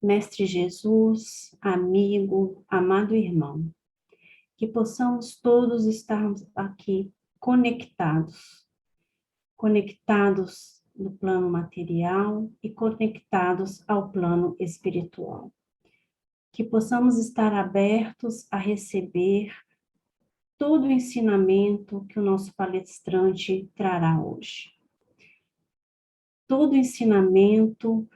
Mestre Jesus, amigo, amado irmão, que possamos todos estarmos aqui conectados no plano material e conectados ao plano espiritual. Que possamos estar abertos a receber todo o ensinamento que o nosso palestrante trará hoje. Todo o ensinamento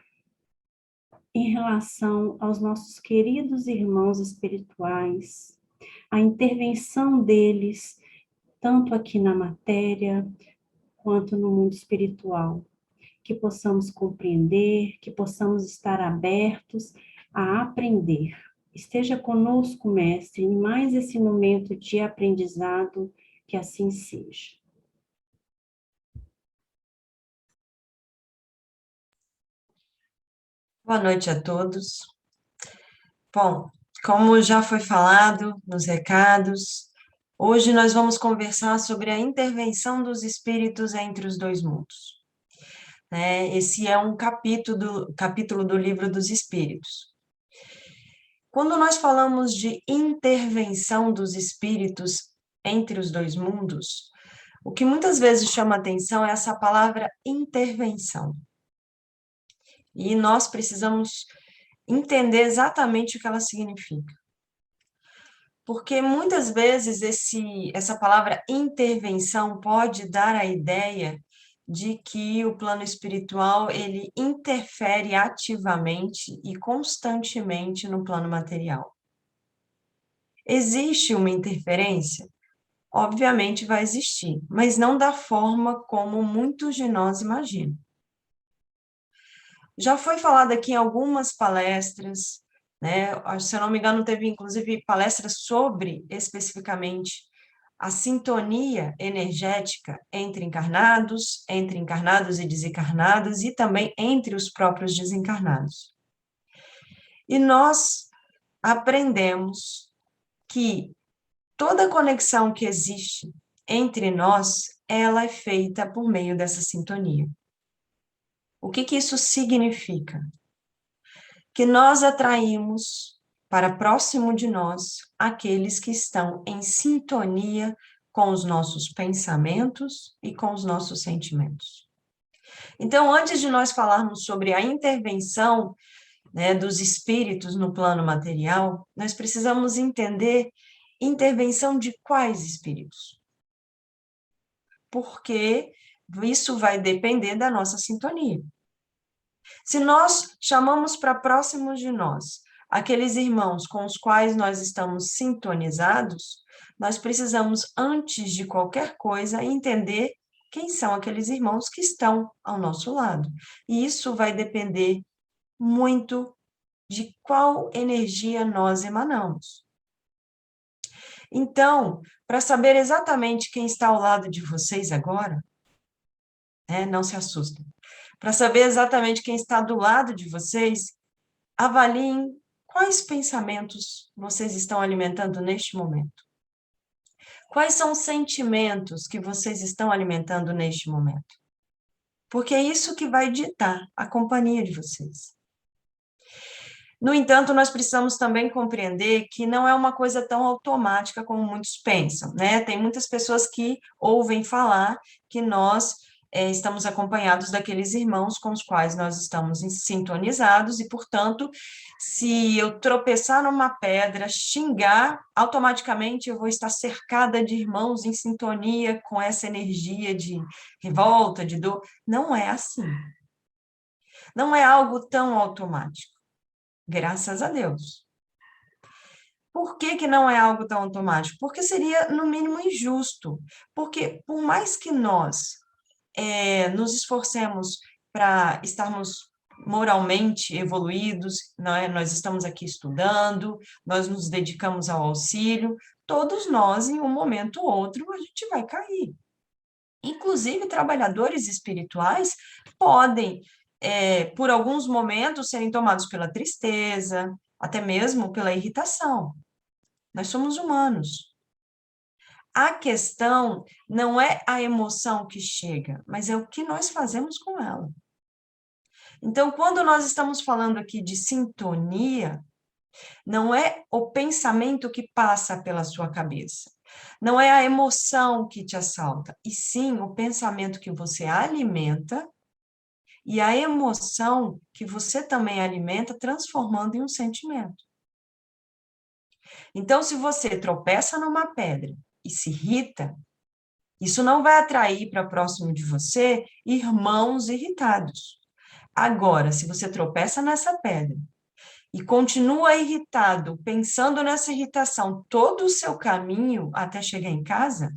em relação aos nossos queridos irmãos espirituais, a intervenção deles, tanto aqui na matéria, quanto no mundo espiritual. Que possamos compreender, que possamos estar abertos a aprender. Esteja conosco, Mestre, em mais esse momento de aprendizado, que assim seja. Boa noite a todos. Bom, como já foi falado nos recados, hoje nós vamos conversar sobre a intervenção dos espíritos entre os dois mundos. Esse é um capítulo do Livro dos Espíritos. Quando nós falamos de intervenção dos espíritos entre os dois mundos, o que muitas vezes chama atenção é essa palavra intervenção. E nós precisamos entender exatamente o que ela significa. Porque muitas vezes essa palavra intervenção pode dar a ideia de que o plano espiritual ele interfere ativamente e constantemente no plano material. Existe uma interferência? Obviamente vai existir, mas não da forma como muitos de nós imaginam. Já foi falado aqui em algumas palestras, né? Se eu não me engano, teve inclusive palestras sobre especificamente a sintonia energética entre encarnados e desencarnados e também entre os próprios desencarnados. E nós aprendemos que toda conexão que existe entre nós, ela é feita por meio dessa sintonia. O que que isso significa? Que nós atraímos para próximo de nós aqueles que estão em sintonia com os nossos pensamentos e com os nossos sentimentos. Então, antes de nós falarmos sobre a intervenção, né, dos espíritos no plano material, nós precisamos entender intervenção de quais espíritos? Porque isso vai depender da nossa sintonia. Se nós chamamos para próximos de nós aqueles irmãos com os quais nós estamos sintonizados, nós precisamos, antes de qualquer coisa, entender quem são aqueles irmãos que estão ao nosso lado. E isso vai depender muito de qual energia nós emanamos. Então, para saber exatamente quem está ao lado de vocês agora, não se assustem. Para saber exatamente quem está do lado de vocês, avaliem quais pensamentos vocês estão alimentando neste momento. Quais são os sentimentos que vocês estão alimentando neste momento? Porque é isso que vai ditar a companhia de vocês. No entanto, nós precisamos também compreender que não é uma coisa tão automática como muitos pensam, né? Tem muitas pessoas que ouvem falar que nós estamos acompanhados daqueles irmãos com os quais nós estamos sintonizados e, portanto, se eu tropeçar numa pedra, xingar, automaticamente eu vou estar cercada de irmãos em sintonia com essa energia de revolta, de dor. Não é assim. Não é algo tão automático. Graças a Deus. Por que que não é algo tão automático? Porque seria, no mínimo, injusto. Porque, por mais que nós nos esforcemos para estarmos moralmente evoluídos, não é? Nós estamos aqui estudando, nós nos dedicamos ao auxílio, todos nós, em um momento ou outro, a gente vai cair. Inclusive, trabalhadores espirituais podem, por alguns momentos, serem tomados pela tristeza, até mesmo pela irritação. Nós somos humanos. A questão não é a emoção que chega, mas é o que nós fazemos com ela. Então, quando nós estamos falando aqui de sintonia, não é o pensamento que passa pela sua cabeça, não é a emoção que te assalta, e sim o pensamento que você alimenta e a emoção que você também alimenta, transformando em um sentimento. Então, se você tropeça numa pedra e se irrita, isso não vai atrair para próximo de você irmãos irritados. Agora, se você tropeça nessa pedra e continua irritado, pensando nessa irritação todo o seu caminho até chegar em casa,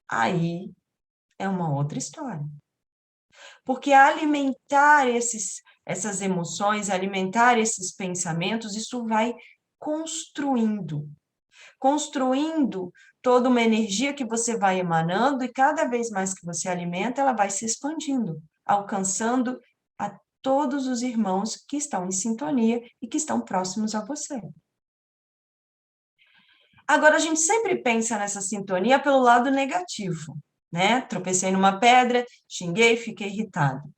aí é uma outra história. Porque alimentar essas emoções, alimentar esses pensamentos, isso vai construindo, construindo toda uma energia que você vai emanando, e cada vez mais que você alimenta, ela vai se expandindo, alcançando a todos os irmãos que estão em sintonia e que estão próximos a você. Agora, a gente sempre pensa nessa sintonia pelo lado negativo, né? Tropecei numa pedra, xinguei, fiquei irritado.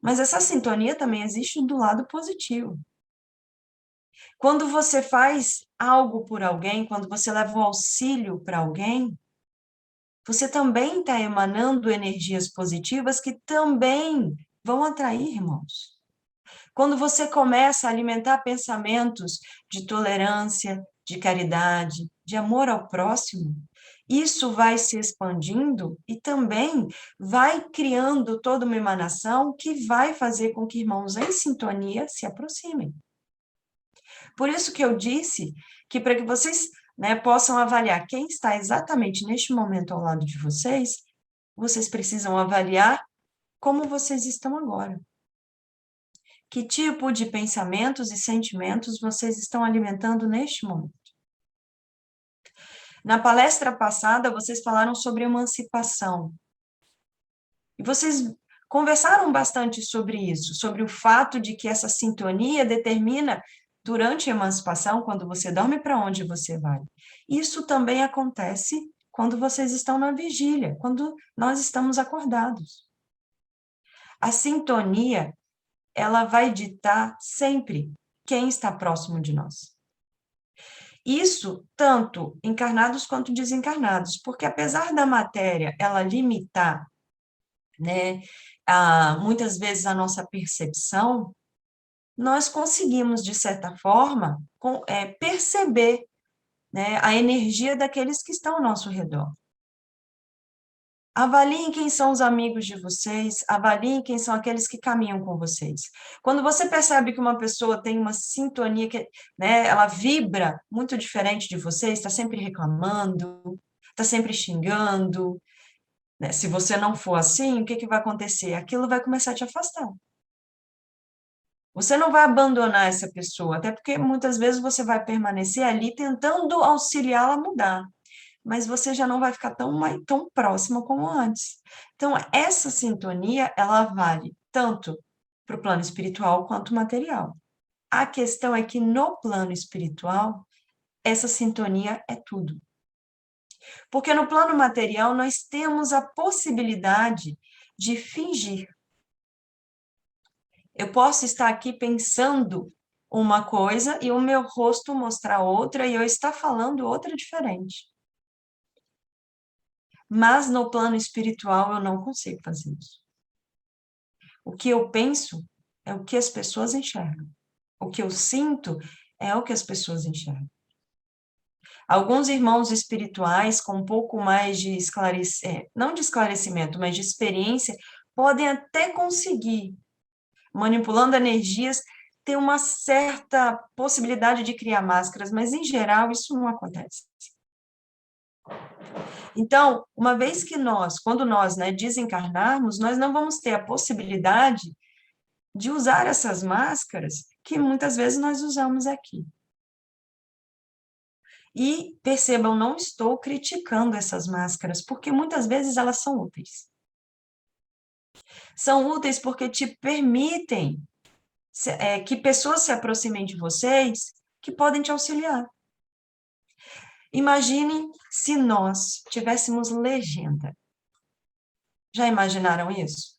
Mas essa sintonia também existe do lado positivo. Quando você faz algo por alguém, quando você leva um auxílio para alguém, você também está emanando energias positivas que também vão atrair irmãos. Quando você começa a alimentar pensamentos de tolerância, de caridade, de amor ao próximo, isso vai se expandindo e também vai criando toda uma emanação que vai fazer com que irmãos em sintonia se aproximem. Por isso que eu disse que para que vocês, né, possam avaliar quem está exatamente neste momento ao lado de vocês precisam avaliar como vocês estão agora. Que tipo de pensamentos e sentimentos vocês estão alimentando neste momento? Na palestra passada, vocês falaram sobre emancipação. E vocês conversaram bastante sobre isso, sobre o fato de que essa sintonia determina, durante a emancipação, quando você dorme, para onde você vai. Isso também acontece quando vocês estão na vigília, quando nós estamos acordados. A sintonia, ela vai ditar sempre quem está próximo de nós. Isso tanto encarnados quanto desencarnados, porque apesar da matéria ela limitar, né, muitas vezes a nossa percepção, nós conseguimos, de certa forma, perceber, né, a energia daqueles que estão ao nosso redor. Avaliem quem são os amigos de vocês, avaliem quem são aqueles que caminham com vocês. Quando você percebe que uma pessoa tem uma sintonia, né, ela vibra muito diferente de vocês, está sempre reclamando, está sempre xingando, né? Se você não for assim, o que que vai acontecer? Aquilo vai começar a te afastar. Você não vai abandonar essa pessoa, até porque muitas vezes você vai permanecer ali tentando auxiliá-la a mudar, mas você já não vai ficar tão próxima como antes. Então, essa sintonia, ela vale tanto para o plano espiritual quanto material. A questão é que no plano espiritual, essa sintonia é tudo. Porque no plano material, nós temos a possibilidade de fingir. Eu posso estar aqui pensando uma coisa e o meu rosto mostrar outra e eu estar falando outra diferente. Mas no plano espiritual eu não consigo fazer isso. O que eu penso é o que as pessoas enxergam. O que eu sinto é o que as pessoas enxergam. Alguns irmãos espirituais com um pouco mais de não de esclarecimento, mas de experiência, podem até conseguir, manipulando energias, ter uma certa possibilidade de criar máscaras, mas em geral isso não acontece. Então, uma vez que quando nós, né, desencarnarmos, nós não vamos ter a possibilidade de usar essas máscaras que muitas vezes nós usamos aqui. E percebam, não estou criticando essas máscaras, porque muitas vezes elas são úteis. São úteis porque te permitem que pessoas se aproximem de vocês que podem te auxiliar. Imagine se nós tivéssemos legenda. Já imaginaram isso?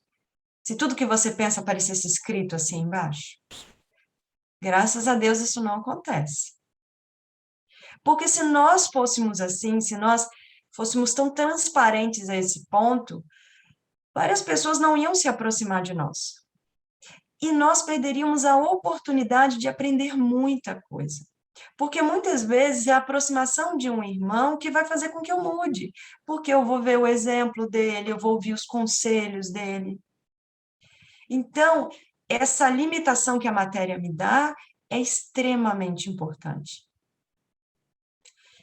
Se tudo que você pensa aparecesse escrito assim embaixo? Graças a Deus isso não acontece. Porque se nós fôssemos assim, se nós fôssemos tão transparentes a esse ponto, várias pessoas não iam se aproximar de nós. E nós perderíamos a oportunidade de aprender muita coisa. Porque muitas vezes é a aproximação de um irmão que vai fazer com que eu mude. Porque eu vou ver o exemplo dele, eu vou ouvir os conselhos dele. Então, essa limitação que a matéria me dá é extremamente importante.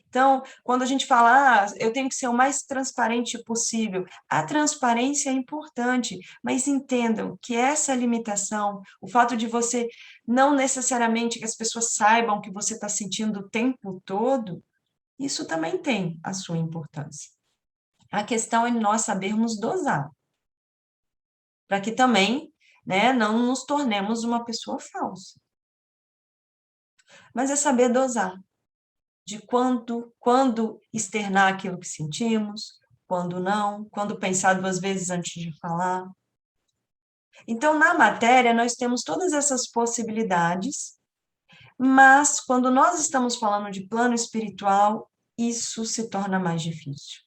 Então, quando a gente fala, eu tenho que ser o mais transparente possível, a transparência é importante, mas entendam que essa limitação, o fato de você não necessariamente que as pessoas saibam que você está sentindo o tempo todo, isso também tem a sua importância. A questão é nós sabermos dosar, para que também, né, não nos tornemos uma pessoa falsa. Mas é saber dosar. De quando externar aquilo que sentimos, quando não, quando pensar 2 vezes antes de falar. Então, na matéria, nós temos todas essas possibilidades, mas quando nós estamos falando de plano espiritual, isso se torna mais difícil.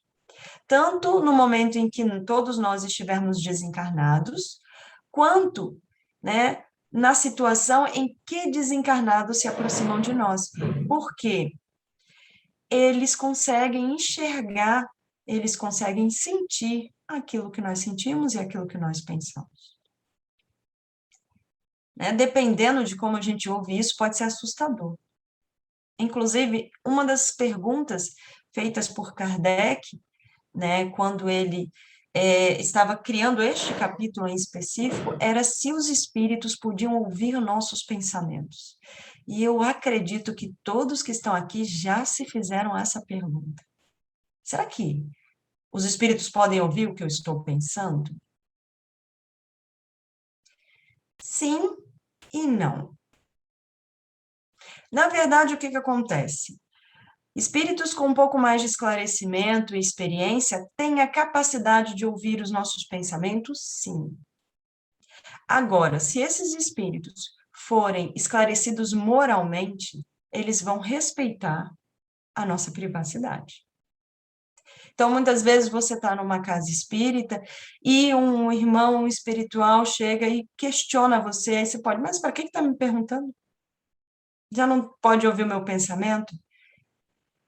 Tanto no momento em que todos nós estivermos desencarnados, quanto, né, na situação em que desencarnados se aproximam de nós. Por quê? Eles conseguem enxergar, eles conseguem sentir aquilo que nós sentimos e aquilo que nós pensamos. Né? Dependendo de como a gente ouve isso, pode ser assustador. Inclusive, uma das perguntas feitas por Kardec, né, quando ele estava criando este capítulo em específico, era se os espíritos podiam ouvir nossos pensamentos. E eu acredito que todos que estão aqui já se fizeram essa pergunta. Será que os espíritos podem ouvir o que eu estou pensando? Sim e não. Na verdade, o que acontece? Espíritos com um pouco mais de esclarecimento e experiência têm a capacidade de ouvir os nossos pensamentos? Sim. Agora, se esses espíritos forem esclarecidos moralmente, eles vão respeitar a nossa privacidade. Então, muitas vezes você está numa casa espírita e um irmão espiritual chega e questiona você, aí você pode, mas para que está me perguntando? Já não pode ouvir o meu pensamento?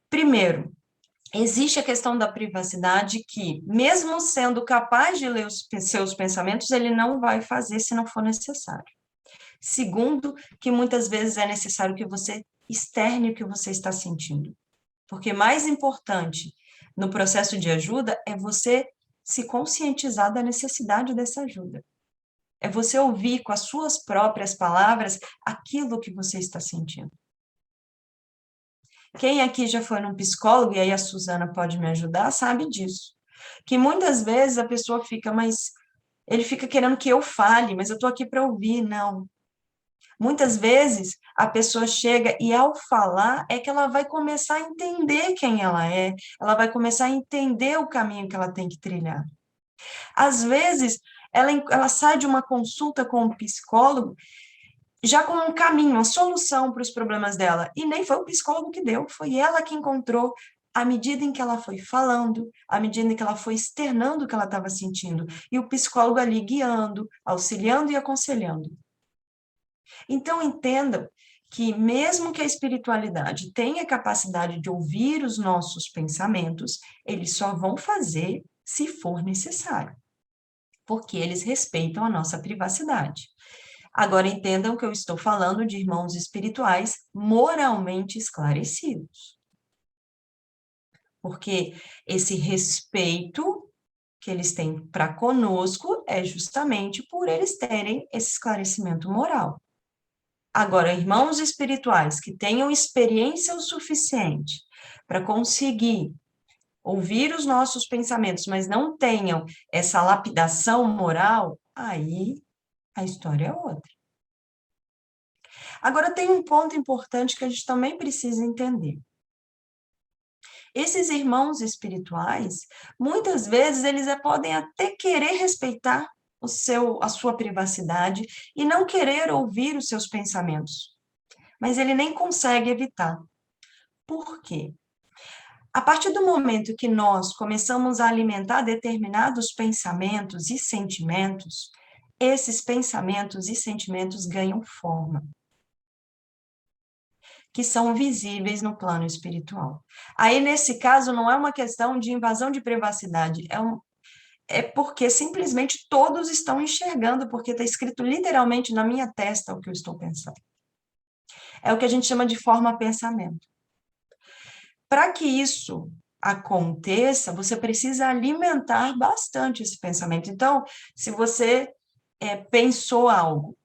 Primeiro, existe a questão da privacidade que, mesmo sendo capaz de ler os seus pensamentos, ele não vai fazer se não for necessário. Segundo, que muitas vezes é necessário que você externe o que você está sentindo. Porque mais importante no processo de ajuda é você se conscientizar da necessidade dessa ajuda. É você ouvir com as suas próprias palavras aquilo que você está sentindo. Quem aqui já foi num psicólogo, e aí a Suzana pode me ajudar, sabe disso. Que muitas vezes a pessoa fica, mas ele fica querendo que eu fale, mas eu estou aqui para ouvir. Não. Muitas vezes a pessoa chega e ao falar é que ela vai começar a entender quem ela vai começar a entender o caminho que ela tem que trilhar. Às vezes ela sai de uma consulta com um psicólogo já com um caminho, uma solução para os problemas dela, e nem foi o psicólogo que deu, foi ela que encontrou à medida em que ela foi falando, à medida em que ela foi externando o que ela estava sentindo, e o psicólogo ali guiando, auxiliando e aconselhando. Então, entendam que mesmo que a espiritualidade tenha a capacidade de ouvir os nossos pensamentos, eles só vão fazer se for necessário, porque eles respeitam a nossa privacidade. Agora, entendam que eu estou falando de irmãos espirituais moralmente esclarecidos. Porque esse respeito que eles têm para conosco é justamente por eles terem esse esclarecimento moral. Agora, irmãos espirituais que tenham experiência o suficiente para conseguir ouvir os nossos pensamentos, mas não tenham essa lapidação moral, aí a história é outra. Agora, tem um ponto importante que a gente também precisa entender. Esses irmãos espirituais, muitas vezes, eles podem até querer respeitar a sua privacidade e não querer ouvir os seus pensamentos. Mas ele nem consegue evitar. Por quê? A partir do momento que nós começamos a alimentar determinados pensamentos e sentimentos, esses pensamentos e sentimentos ganham forma, que são visíveis no plano espiritual. Aí, nesse caso, não é uma questão de invasão de privacidade, é porque simplesmente todos estão enxergando, porque está escrito literalmente na minha testa o que eu estou pensando. É o que a gente chama de forma-pensamento. Para que isso aconteça, você precisa alimentar bastante esse pensamento. Então, se você pensou algo,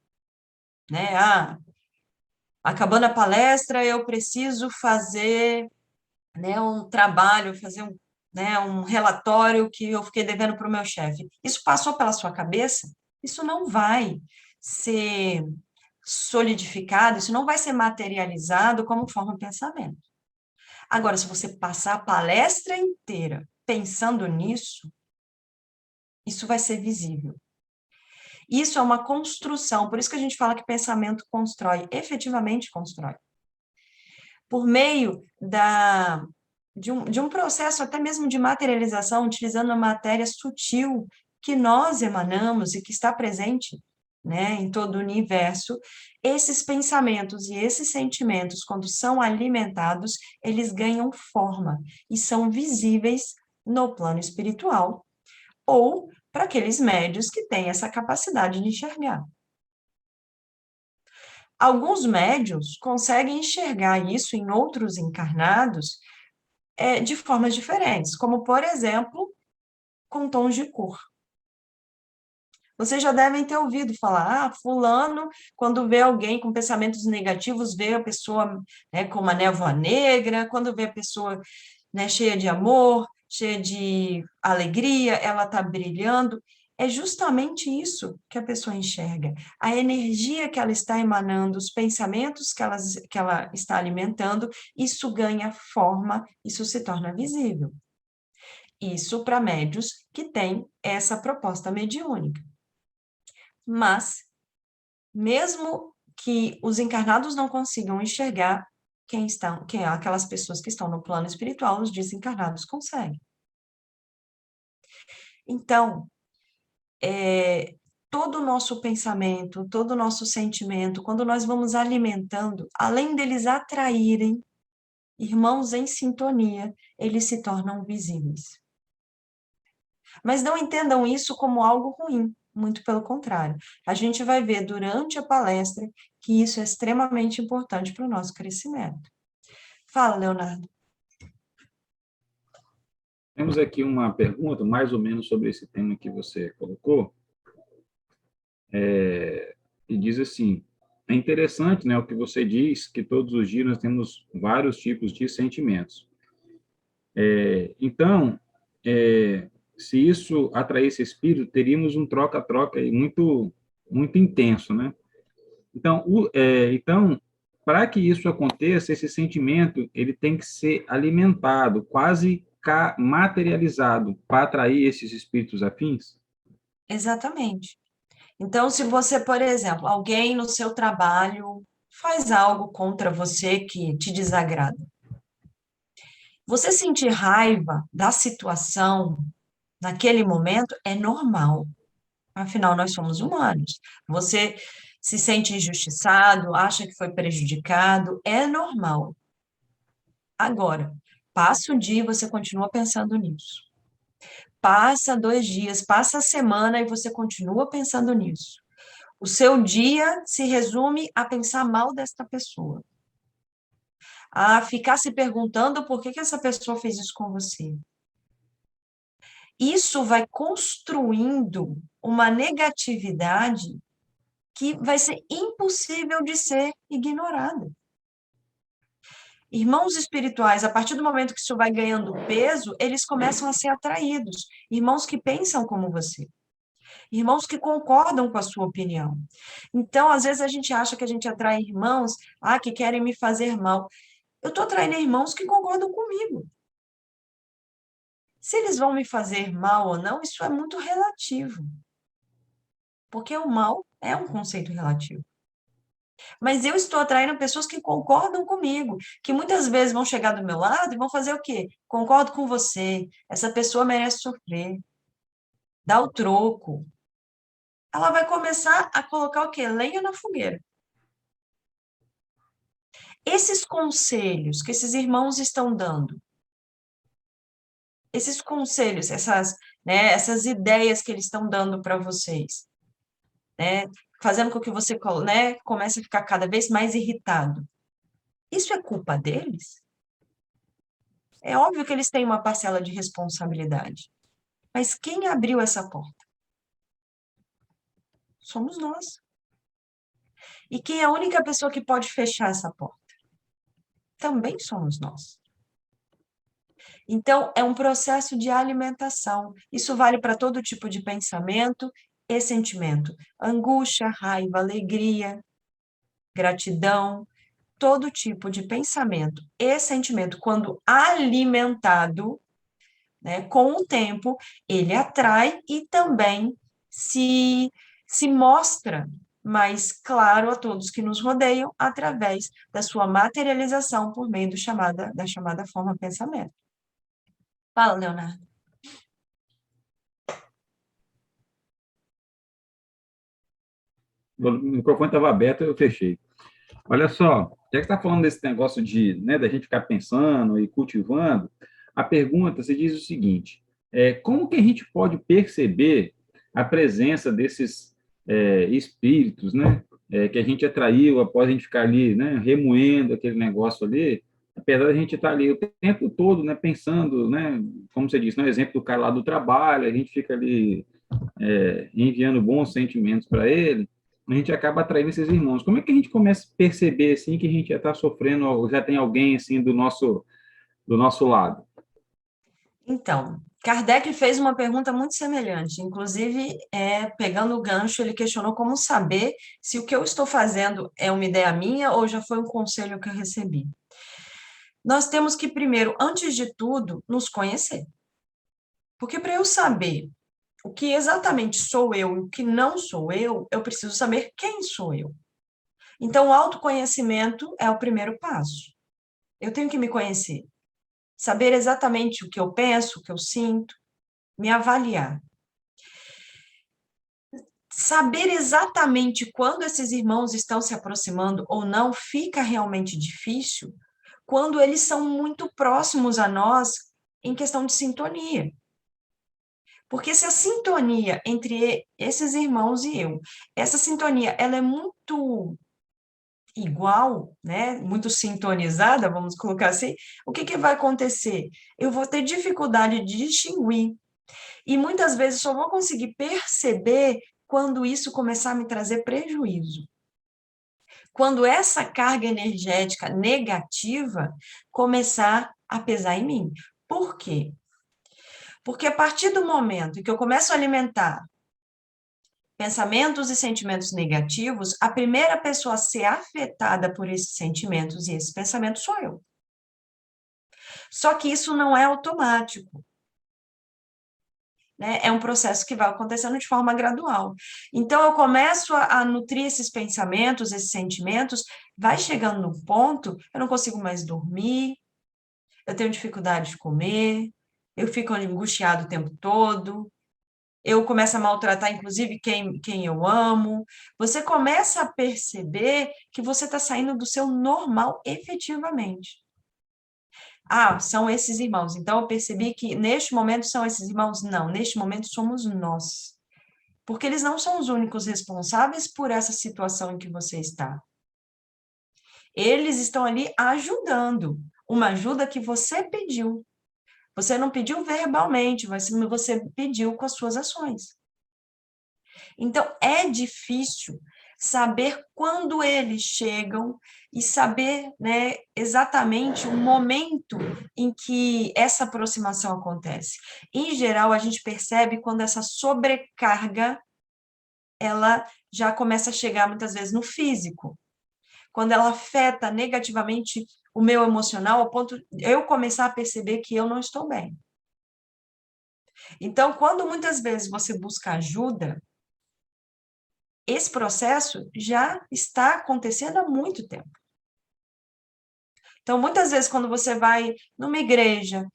né? Acabando a palestra, eu preciso fazer, né, um trabalho, fazer um relatório que eu fiquei devendo para o meu chefe. Isso passou pela sua cabeça? Isso não vai ser solidificado, isso não vai ser materializado como forma de pensamento. Agora, se você passar a palestra inteira pensando nisso, isso vai ser visível. Isso é uma construção, por isso que a gente fala que pensamento constrói, efetivamente constrói. Por meio de um processo até mesmo de materialização, utilizando a matéria sutil que nós emanamos e que está presente, né, em todo o universo, esses pensamentos e esses sentimentos, quando são alimentados, eles ganham forma e são visíveis no plano espiritual ou para aqueles médios que têm essa capacidade de enxergar. Alguns médios conseguem enxergar isso em outros encarnados de formas diferentes, como, por exemplo, com tons de cor. Vocês já devem ter ouvido falar, fulano, quando vê alguém com pensamentos negativos, vê a pessoa, né, com uma névoa negra, quando vê a pessoa, né, cheia de amor, cheia de alegria, ela está brilhando. É justamente isso que a pessoa enxerga. A energia que ela está emanando, os pensamentos que ela está alimentando, isso ganha forma, isso se torna visível. Isso para médios que têm essa proposta mediúnica. Mas, mesmo que os encarnados não consigam enxergar aquelas pessoas que estão no plano espiritual, os desencarnados conseguem. Então, todo o nosso pensamento, todo o nosso sentimento, quando nós vamos alimentando, além deles atraírem irmãos em sintonia, eles se tornam visíveis. Mas não entendam isso como algo ruim, muito pelo contrário. A gente vai ver durante a palestra que isso é extremamente importante para o nosso crescimento. Fala, Leonardo. Temos aqui uma pergunta, mais ou menos sobre esse tema que você colocou, e diz assim: é interessante, né, o que você diz, que todos os dias nós temos vários tipos de sentimentos. Então, se isso atraísse espírito, teríamos um troca-troca muito, muito intenso, né? Então, para que isso aconteça, esse sentimento ele tem que ser alimentado, quase materializado, para atrair esses espíritos afins? Exatamente. Então, se você, por exemplo, alguém no seu trabalho faz algo contra você que te desagrada, você sentir raiva da situação naquele momento é normal. Afinal, nós somos humanos. Você se sente injustiçado, acha que foi prejudicado, é normal. Agora, passa um dia e você continua pensando nisso. Passa 2 dias, passa a semana e você continua pensando nisso. O seu dia se resume a pensar mal desta pessoa, a ficar se perguntando por que essa pessoa fez isso com você. Isso vai construindo uma negatividade que vai ser impossível de ser ignorada. Irmãos espirituais, a partir do momento que isso vai ganhando peso, eles começam a ser atraídos. Irmãos que pensam como você. Irmãos que concordam com a sua opinião. Então, às vezes, a gente acha que a gente atrai irmãos que querem me fazer mal. Eu estou atraindo irmãos que concordam comigo. Se eles vão me fazer mal ou não, isso é muito relativo. Porque o mal é um conceito relativo. Mas eu estou atraindo pessoas que concordam comigo, que muitas vezes vão chegar do meu lado e vão fazer o quê? Concordo com você, essa pessoa merece sofrer, dá o troco. Ela vai começar a colocar o quê? Lenha na fogueira. Esses conselhos que esses irmãos estão dando, esses conselhos, essas ideias que eles estão dando para vocês, né, fazendo com que você, né, comece a ficar cada vez mais irritado. Isso é culpa deles? É óbvio que eles têm uma parcela de responsabilidade. Mas quem abriu essa porta? Somos nós. E quem é a única pessoa que pode fechar essa porta? Também somos nós. Então, é um processo de alimentação. Isso vale para todo tipo de pensamento e sentimento. Angústia, raiva, alegria, gratidão, todo tipo de pensamento e sentimento, quando alimentado, né, com o tempo, ele atrai e também se mostra mais claro a todos que nos rodeiam através da sua materialização por meio da chamada forma pensamento. Fala, Leonardo. O microfone estava aberto, eu fechei. Olha só, já que está falando desse negócio de, né, da gente ficar pensando e cultivando, a pergunta se diz o seguinte: como que a gente pode perceber a presença desses espíritos, né, que a gente atraiu após a gente ficar ali, né, remoendo aquele negócio ali, apesar da gente estar ali o tempo todo, né, pensando, né, como você disse, no exemplo do cara lá do trabalho, a gente fica ali enviando bons sentimentos para ele, a gente acaba atraindo esses irmãos. Como é que a gente começa a perceber assim que a gente já está sofrendo, ou já tem alguém assim do nosso lado? Então, Kardec fez uma pergunta muito semelhante, inclusive, pegando o gancho, ele questionou como saber se o que eu estou fazendo é uma ideia minha ou já foi um conselho que eu recebi. Nós temos que, primeiro, antes de tudo, nos conhecer. Porque para eu saber o que exatamente sou eu e o que não sou eu preciso saber quem sou eu. Então, o autoconhecimento é o primeiro passo. Eu tenho que me conhecer, saber exatamente o que eu penso, o que eu sinto, me avaliar. Saber exatamente quando esses irmãos estão se aproximando ou não fica realmente difícil quando eles são muito próximos a nós em questão de sintonia. Porque se a sintonia entre esses irmãos e eu, essa sintonia, ela é muito igual, né? Muito sintonizada, vamos colocar assim, o que vai acontecer? Eu vou ter dificuldade de distinguir. E muitas vezes só vou conseguir perceber quando isso começar a me trazer prejuízo. Quando essa carga energética negativa começar a pesar em mim. Por quê? Porque a partir do momento em que eu começo a alimentar pensamentos e sentimentos negativos, a primeira pessoa a ser afetada por esses sentimentos e esses pensamentos sou eu. Só que isso não é automático. Né? É um processo que vai acontecendo de forma gradual. Então, eu começo a nutrir esses pensamentos, esses sentimentos, vai chegando num ponto, eu não consigo mais dormir, eu tenho dificuldade de comer, eu fico angustiado o tempo todo, eu começo a maltratar, inclusive, quem eu amo. Você começa a perceber que você está saindo do seu normal efetivamente. Ah, são esses irmãos. Então, eu percebi que neste momento são esses irmãos? Não, neste momento somos nós. Porque eles não são os únicos responsáveis por essa situação em que você está. Eles estão ali ajudando, uma ajuda que você pediu. Você não pediu verbalmente, mas você pediu com as suas ações. Então, é difícil saber quando eles chegam e saber, né, exatamente o momento em que essa aproximação acontece. Em geral, a gente percebe quando essa sobrecarga ela já começa a chegar muitas vezes no físico. Quando ela afeta negativamente o meu emocional, ao ponto de eu começar a perceber que eu não estou bem. Então, quando muitas vezes você busca ajuda, esse processo já está acontecendo há muito tempo. Então, muitas vezes, quando você vai numa igreja,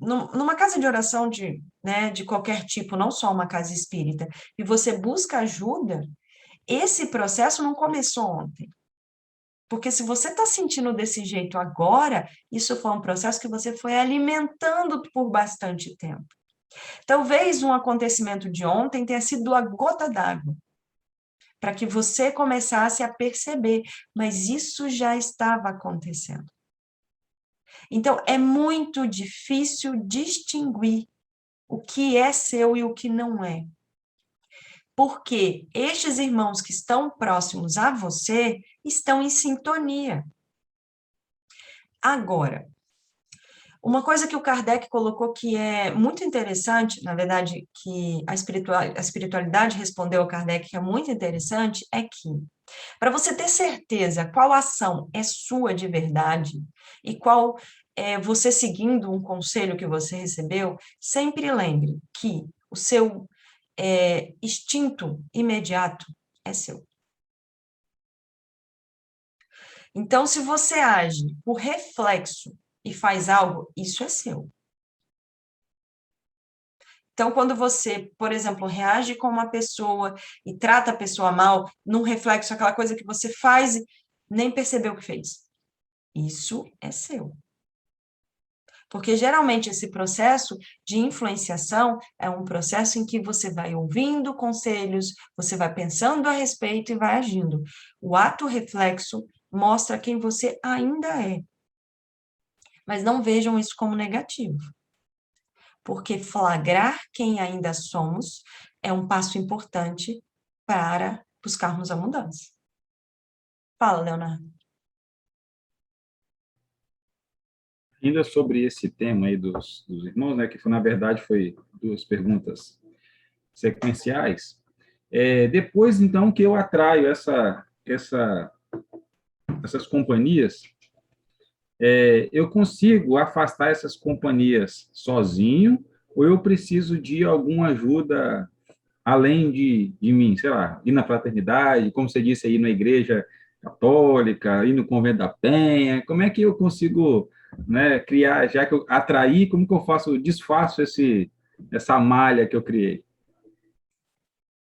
numa casa de oração de qualquer tipo, não só uma casa espírita, e você busca ajuda, esse processo não começou ontem. Porque se você está sentindo desse jeito agora, isso foi um processo que você foi alimentando por bastante tempo. Talvez um acontecimento de ontem tenha sido a gota d'água, para que você começasse a perceber, mas isso já estava acontecendo. Então, é muito difícil distinguir o que é seu e o que não é. Porque estes irmãos que estão próximos a você estão em sintonia. Agora, uma coisa que o Kardec colocou que é muito interessante, na verdade, que a espiritualidade respondeu ao Kardec que é muito interessante, é que, para você ter certeza qual ação é sua de verdade e qual é você seguindo um conselho que você recebeu, sempre lembre que o seu instinto imediato é seu. Então, se você age por reflexo e faz algo, isso é seu. Então, quando você, por exemplo, reage com uma pessoa e trata a pessoa mal, num reflexo, aquela coisa que você faz e nem percebeu que fez. Isso é seu. Porque geralmente esse processo de influenciação é um processo em que você vai ouvindo conselhos, você vai pensando a respeito e vai agindo. O ato reflexo mostra quem você ainda é. Mas não vejam isso como negativo. Porque flagrar quem ainda somos é um passo importante para buscarmos a mudança. Fala, Leonardo. Ainda sobre esse tema aí dos irmãos, né, que foi, na verdade foi duas perguntas sequenciais, depois, então, que eu atraio essas companhias, eu consigo afastar essas companhias sozinho ou eu preciso de alguma ajuda além de mim, sei lá, ir na fraternidade, como você disse aí, na igreja católica, ir no convento da Penha, como é que eu consigo, né, criar, já que eu atraí, como que eu desfaço essa malha que eu criei?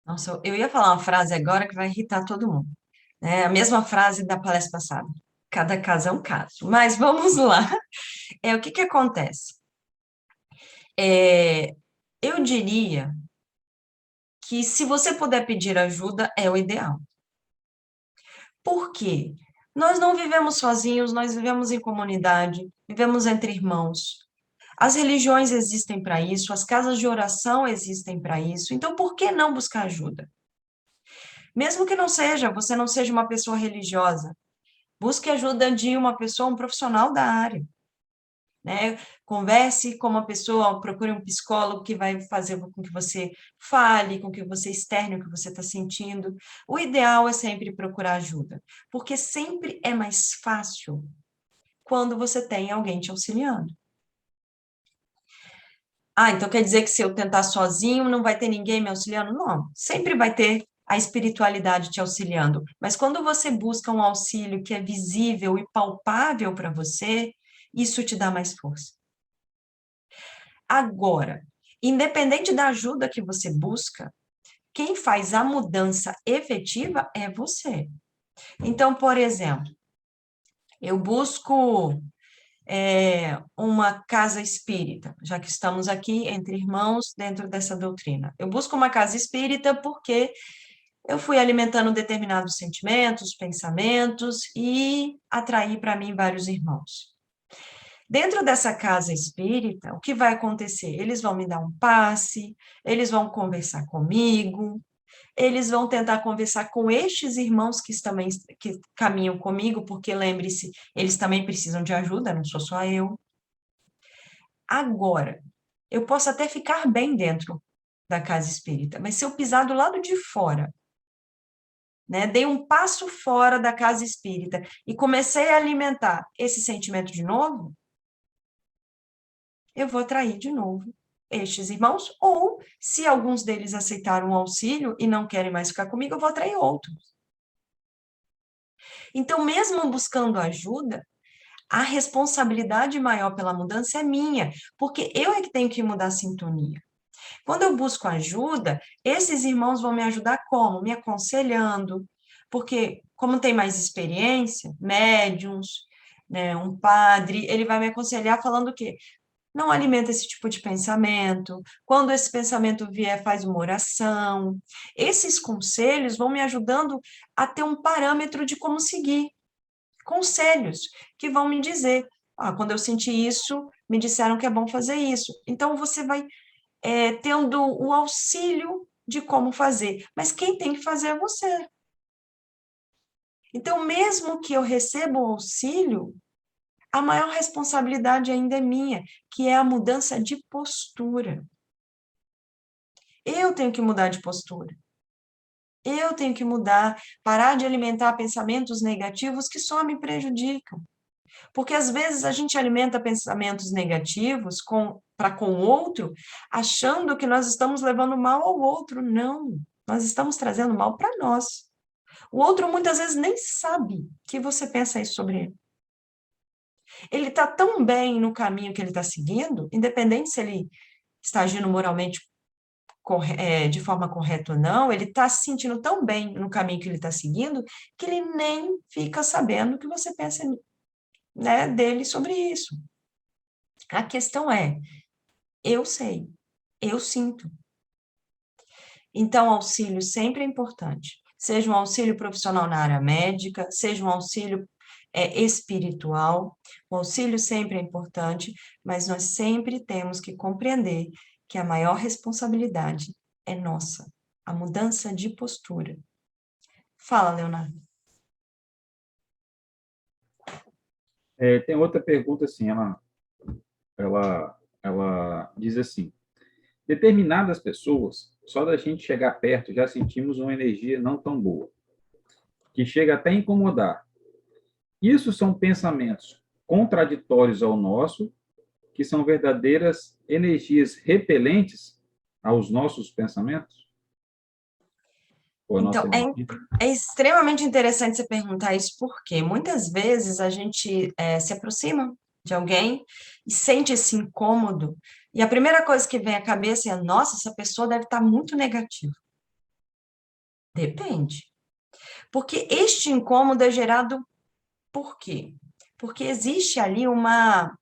Nossa, eu ia falar uma frase agora que vai irritar todo mundo. É a mesma frase da palestra passada. Cada caso é um caso. Mas vamos lá. O que acontece? Eu diria que se você puder pedir ajuda, é o ideal. Por quê? Nós não vivemos sozinhos, nós vivemos em comunidade, vivemos entre irmãos. As religiões existem para isso, as casas de oração existem para isso. Então, por que não buscar ajuda? Mesmo que você não seja uma pessoa religiosa, busque ajuda de uma pessoa, um profissional da área. Né? Converse com uma pessoa, procure um psicólogo que vai fazer com que você fale, com que você externe o que você está sentindo. O ideal é sempre procurar ajuda, porque sempre é mais fácil quando você tem alguém te auxiliando. Ah, então quer dizer que se eu tentar sozinho, não vai ter ninguém me auxiliando? Não, sempre vai ter a espiritualidade te auxiliando. Mas quando você busca um auxílio que é visível e palpável para você, isso te dá mais força. Agora, independente da ajuda que você busca, quem faz a mudança efetiva é você. Então, por exemplo, eu busco uma casa espírita, já que estamos aqui entre irmãos dentro dessa doutrina. Eu busco uma casa espírita porque eu fui alimentando determinados sentimentos, pensamentos e atraí para mim vários irmãos. Dentro dessa casa espírita, o que vai acontecer? Eles vão me dar um passe, eles vão conversar comigo, eles vão tentar conversar com estes irmãos que caminham comigo, porque lembre-se, eles também precisam de ajuda, não sou só eu. Agora, eu posso até ficar bem dentro da casa espírita, mas se eu pisar do lado de fora, né, dei um passo fora da casa espírita e comecei a alimentar esse sentimento de novo, eu vou atrair de novo estes irmãos, ou, se alguns deles aceitaram o auxílio e não querem mais ficar comigo, eu vou atrair outros. Então, mesmo buscando ajuda, a responsabilidade maior pela mudança é minha, porque eu é que tenho que mudar a sintonia. Quando eu busco ajuda, esses irmãos vão me ajudar como? Me aconselhando, porque como tem mais experiência, médiums, né, um padre, ele vai me aconselhar falando o quê? Não alimenta esse tipo de pensamento. Quando esse pensamento vier, faz uma oração. Esses conselhos vão me ajudando a ter um parâmetro de como seguir. Conselhos que vão me dizer, quando eu senti isso, me disseram que é bom fazer isso. Então, você vai tendo o auxílio de como fazer. Mas quem tem que fazer é você. Então, mesmo que eu receba o auxílio, a maior responsabilidade ainda é minha, que é a mudança de postura. Eu tenho que mudar de postura. Eu tenho que mudar, parar de alimentar pensamentos negativos que só me prejudicam. Porque às vezes a gente alimenta pensamentos negativos para com o outro, achando que nós estamos levando mal ao outro. Não, nós estamos trazendo mal para nós. O outro muitas vezes nem sabe que você pensa isso sobre ele. Ele está tão bem no caminho que ele está seguindo, independente se ele está agindo moralmente de forma correta ou não, ele está se sentindo tão bem no caminho que ele está seguindo, que ele nem fica sabendo o que você pensa, né, dele sobre isso. A questão é, eu sei, eu sinto. Então, auxílio sempre é importante. Seja um auxílio profissional na área médica, seja um auxílio espiritual, o auxílio sempre é importante, mas nós sempre temos que compreender que a maior responsabilidade é nossa, a mudança de postura. Fala, Leonardo. Tem outra pergunta assim, ela diz assim: determinadas pessoas, só da gente chegar perto já sentimos uma energia não tão boa, que chega até a incomodar. Isso são pensamentos contraditórios ao nosso, que são verdadeiras energias repelentes aos nossos pensamentos? Ou a nossa Então, energia? é extremamente interessante você perguntar isso, porque muitas vezes a gente se aproxima de alguém e sente esse incômodo, e a primeira coisa que vem à cabeça é, nossa, essa pessoa deve estar muito negativa. Depende. Porque este incômodo é gerado por quê? Porque existe ali uma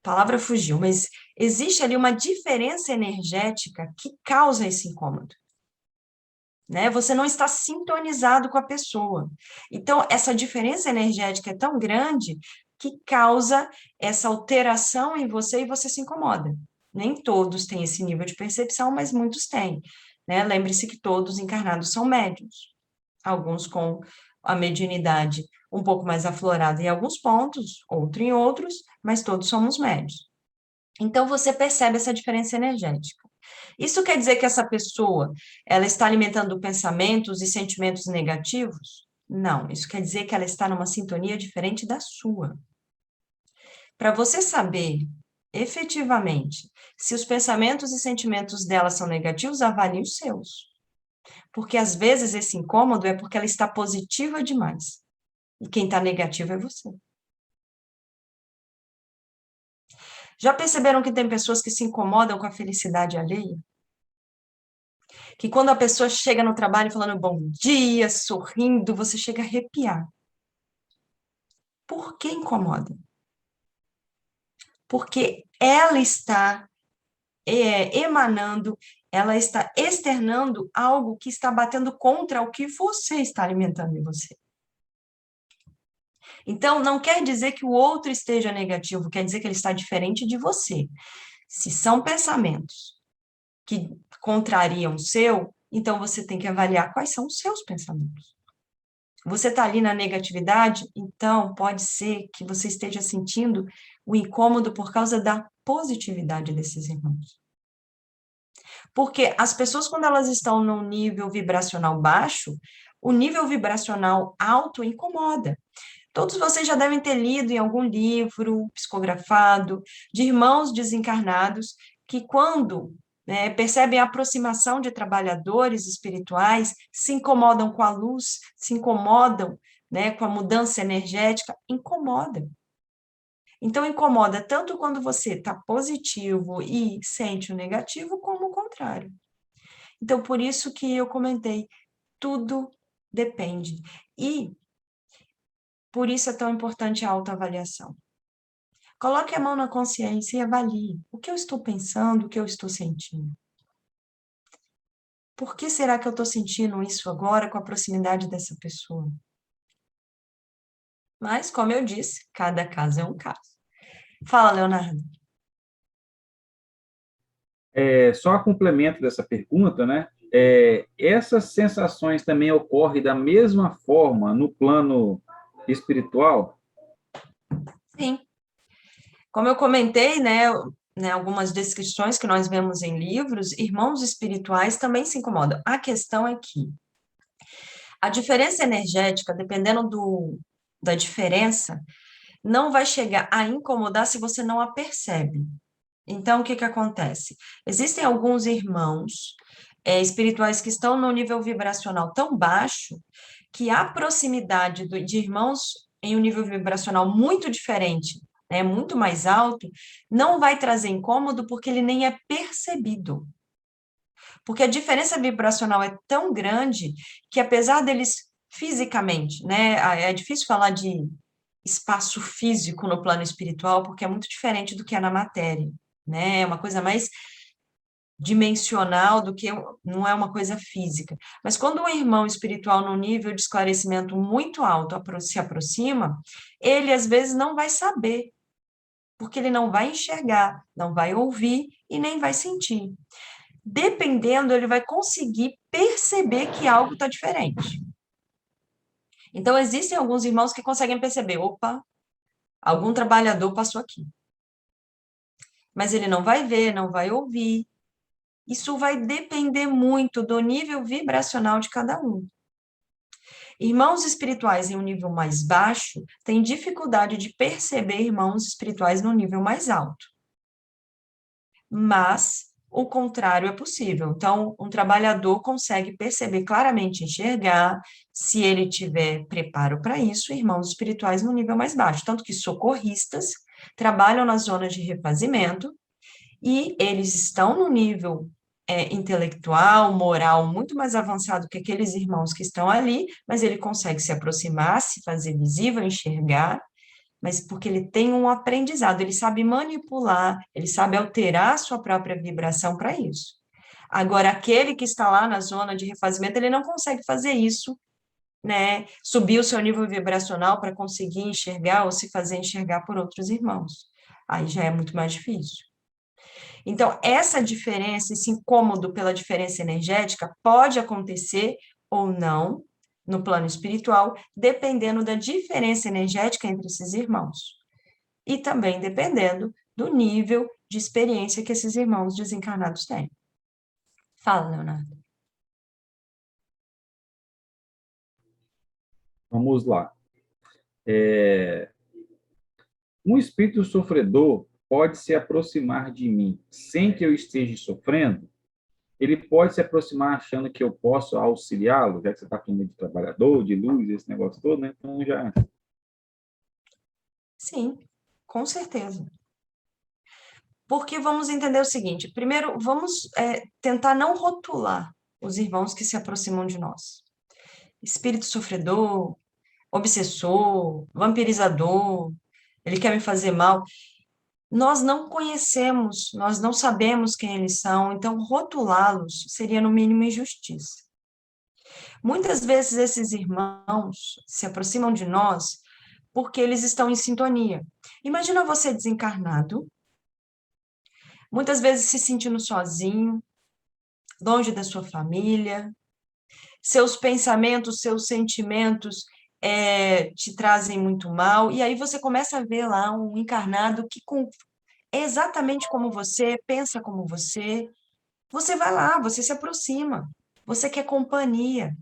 palavra fugiu, mas existe ali uma diferença energética que causa esse incômodo. Né? Você não está sintonizado com a pessoa. Então, essa diferença energética é tão grande que causa essa alteração em você e você se incomoda. Nem todos têm esse nível de percepção, mas muitos têm. Né? Lembre-se que todos encarnados são médiuns. Alguns com a mediunidade um pouco mais aflorada em alguns pontos, outro em outros, mas todos somos médiuns. Então, você percebe essa diferença energética. Isso quer dizer que essa pessoa, ela está alimentando pensamentos e sentimentos negativos? Não, isso quer dizer que ela está numa sintonia diferente da sua. Para você saber, efetivamente, se os pensamentos e sentimentos dela são negativos, avalie os seus. Porque, às vezes, esse incômodo é porque ela está positiva demais. E quem está negativo é você. Já perceberam que tem pessoas que se incomodam com a felicidade alheia? Que quando a pessoa chega no trabalho falando bom dia, sorrindo, você chega a arrepiar. Por que incomoda? Porque ela está emanando, ela está externando algo que está batendo contra o que você está alimentando em você. Então, não quer dizer que o outro esteja negativo, quer dizer que ele está diferente de você. Se são pensamentos que contrariam o seu, então você tem que avaliar quais são os seus pensamentos. Você está ali na negatividade, então pode ser que você esteja sentindo o incômodo por causa da positividade desses irmãos. Porque as pessoas, quando elas estão num nível vibracional baixo, o nível vibracional alto incomoda. Todos vocês já devem ter lido em algum livro psicografado de irmãos desencarnados que, quando percebem a aproximação de trabalhadores espirituais, se incomodam com a luz, se incomodam, com a mudança energética, incomodam. Então, incomoda tanto quando você está positivo e sente o negativo, como o contrário. Então, por isso que eu comentei, tudo depende. E por isso é tão importante a autoavaliação. Coloque a mão na consciência e avalie o que eu estou pensando, o que eu estou sentindo. Por que será que eu estou sentindo isso agora com a proximidade dessa pessoa? Mas, como eu disse, cada caso é um caso. Fala, Leonardo. Só a complemento dessa pergunta, né? Essas sensações também ocorrem da mesma forma no plano espiritual? Sim. Como eu comentei, algumas descrições que nós vemos em livros, irmãos espirituais também se incomodam. A questão é que a diferença energética, dependendo da diferença, não vai chegar a incomodar se você não a percebe. Então, o que acontece? Existem alguns irmãos espirituais que estão no nível vibracional tão baixo que a proximidade de irmãos em um nível vibracional muito diferente, muito mais alto, não vai trazer incômodo porque ele nem é percebido. Porque a diferença vibracional é tão grande que, apesar deles fisicamente, é difícil falar de espaço físico no plano espiritual, porque é muito diferente do que é na matéria, É uma coisa mais dimensional do que não é uma coisa física. Mas quando um irmão espiritual num nível de esclarecimento muito alto se aproxima, ele às vezes não vai saber, porque ele não vai enxergar, não vai ouvir e nem vai sentir. Dependendo, ele vai conseguir perceber que algo está diferente. Então, existem alguns irmãos que conseguem perceber, opa, algum trabalhador passou aqui. Mas ele não vai ver, não vai ouvir. Isso vai depender muito do nível vibracional de cada um. Irmãos espirituais em um nível mais baixo têm dificuldade de perceber irmãos espirituais no nível mais alto. Mas o contrário é possível. Então, um trabalhador consegue perceber claramente, enxergar, se ele tiver preparo para isso, irmãos espirituais no nível mais baixo. Tanto que socorristas trabalham nas zonas de refazimento e eles estão no nível intelectual, moral, muito mais avançado que aqueles irmãos que estão ali, mas ele consegue se aproximar, se fazer visível, enxergar, mas porque ele tem um aprendizado, ele sabe manipular, ele sabe alterar a sua própria vibração para isso. Agora, aquele que está lá na zona de refazimento, ele não consegue fazer isso, subir o seu nível vibracional para conseguir enxergar ou se fazer enxergar por outros irmãos. Aí já é muito mais difícil. Então, essa diferença, esse incômodo pela diferença energética pode acontecer ou não no plano espiritual, dependendo da diferença energética entre esses irmãos. E também dependendo do nível de experiência que esses irmãos desencarnados têm. Fala, Leonardo. Vamos lá. Um espírito sofredor pode se aproximar de mim sem que eu esteja sofrendo? Ele pode se aproximar achando que eu posso auxiliá-lo, já que você está falando de trabalhador, de luz, esse negócio todo, né? Então já... Sim, com certeza. Porque vamos entender o seguinte, primeiro, vamos tentar não rotular os irmãos que se aproximam de nós. Espírito sofredor, obsessor, vampirizador, ele quer me fazer mal. Nós não conhecemos, nós não sabemos quem eles são, então rotulá-los seria, no mínimo, injustiça. Muitas vezes esses irmãos se aproximam de nós porque eles estão em sintonia. Imagina você desencarnado, muitas vezes se sentindo sozinho, longe da sua família, seus pensamentos, seus sentimentos te trazem muito mal, e aí você começa a ver lá um encarnado que é exatamente como você, pensa como você vai lá, você se aproxima, você quer companhia.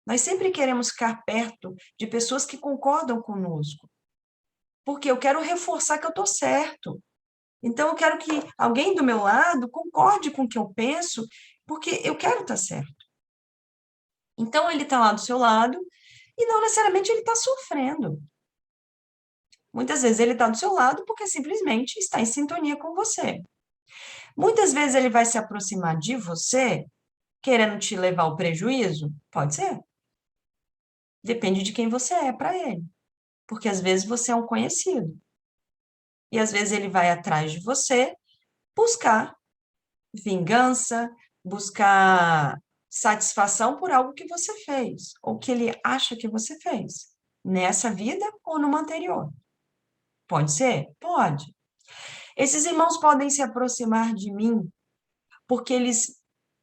Nós sempre queremos ficar perto de pessoas que concordam conosco, porque eu quero reforçar que eu estou certo. Então, eu quero que alguém do meu lado concorde com o que eu penso, porque eu quero estar certo. Então, ele está lá do seu lado e não necessariamente ele está sofrendo. Muitas vezes ele está do seu lado porque simplesmente está em sintonia com você. Muitas vezes ele vai se aproximar de você querendo te levar ao prejuízo? Pode ser. Depende de quem você é para ele. Porque às vezes você é um conhecido. E às vezes ele vai atrás de você buscar vingança, buscar satisfação por algo que você fez, ou que ele acha que você fez, nessa vida ou numa anterior. Pode ser? Pode. Esses irmãos podem se aproximar de mim porque eles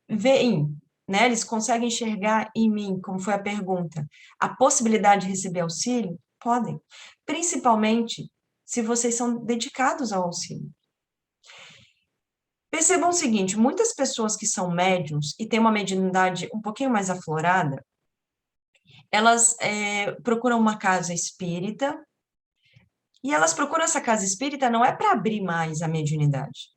veem, né? Eles conseguem enxergar em mim, como foi a pergunta, a possibilidade de receber auxílio? Podem. Principalmente se vocês são dedicados ao auxílio. Percebam o seguinte, muitas pessoas que são médiums e têm uma mediunidade um pouquinho mais aflorada, elas procuram uma casa espírita, e elas procuram essa casa espírita não é para abrir mais a mediunidade,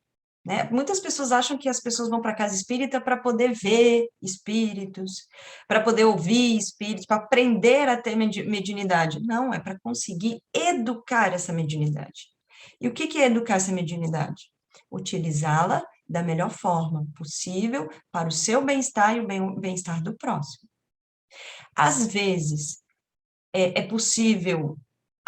né? Muitas pessoas acham que as pessoas vão para a casa espírita para poder ver espíritos, para poder ouvir espíritos, para aprender a ter mediunidade. Não, é para conseguir educar essa mediunidade. E o que é educar essa mediunidade? Utilizá-la da melhor forma possível para o seu bem-estar e o bem-estar do próximo. Às vezes, é possível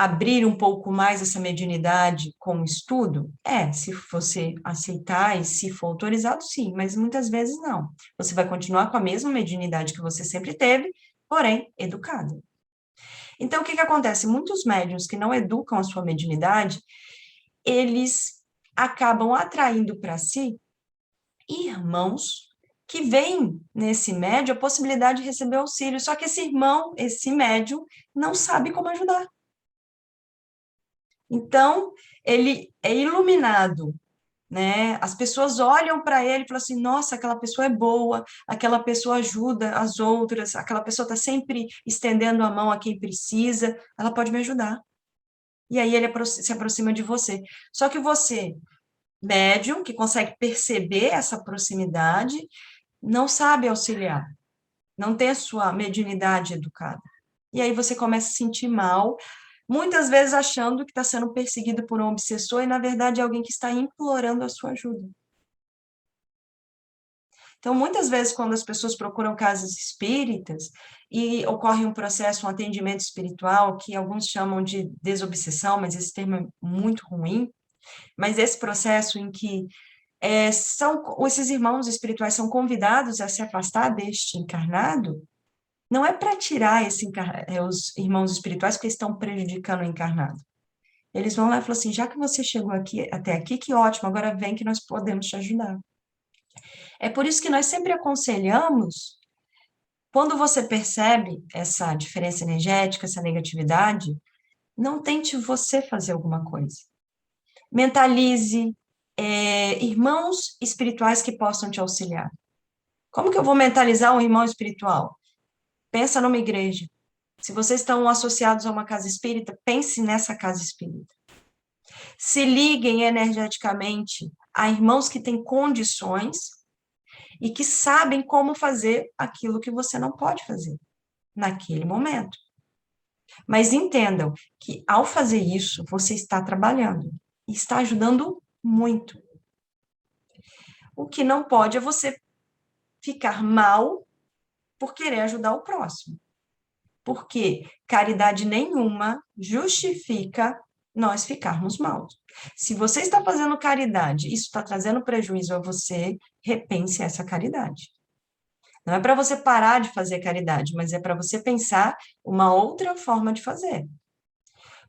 abrir um pouco mais essa mediunidade com o estudo? Se você aceitar e se for autorizado, sim, mas muitas vezes não. Você vai continuar com a mesma mediunidade que você sempre teve, porém, educada. Então, o que acontece? Muitos médiuns que não educam a sua mediunidade, eles acabam atraindo para si irmãos que veem nesse médium a possibilidade de receber auxílio, só que esse irmão, esse médium, não sabe como ajudar. Então, ele é iluminado, né? As pessoas olham para ele e falam assim, nossa, aquela pessoa é boa, aquela pessoa ajuda as outras, aquela pessoa está sempre estendendo a mão a quem precisa, ela pode me ajudar. E aí ele se aproxima de você. Só que você, médium, que consegue perceber essa proximidade, não sabe auxiliar, não tem a sua mediunidade educada. E aí você começa a se sentir mal, muitas vezes achando que está sendo perseguido por um obsessor, e na verdade é alguém que está implorando a sua ajuda. Então, muitas vezes, quando as pessoas procuram casas espíritas e ocorre um processo, um atendimento espiritual, que alguns chamam de desobsessão, mas esse termo é muito ruim, mas esse processo em que esses irmãos espirituais são convidados a se afastar deste encarnado, não é para tirar os irmãos espirituais que estão prejudicando o encarnado. Eles vão lá e falam assim, já que você chegou até aqui, que ótimo, agora vem que nós podemos te ajudar. É por isso que nós sempre aconselhamos, quando você percebe essa diferença energética, essa negatividade, não tente você fazer alguma coisa. Mentalize irmãos espirituais que possam te auxiliar. Como que eu vou mentalizar um irmão espiritual? Pensa numa igreja. Se vocês estão associados a uma casa espírita, pense nessa casa espírita. Se liguem energeticamente a irmãos que têm condições e que sabem como fazer aquilo que você não pode fazer naquele momento. Mas entendam que, ao fazer isso, você está trabalhando e está ajudando muito. O que não pode é você ficar mal por querer ajudar o próximo. Porque caridade nenhuma justifica nós ficarmos mal. Se você está fazendo caridade, isso está trazendo prejuízo a você, repense essa caridade. Não é para você parar de fazer caridade, mas é para você pensar uma outra forma de fazer.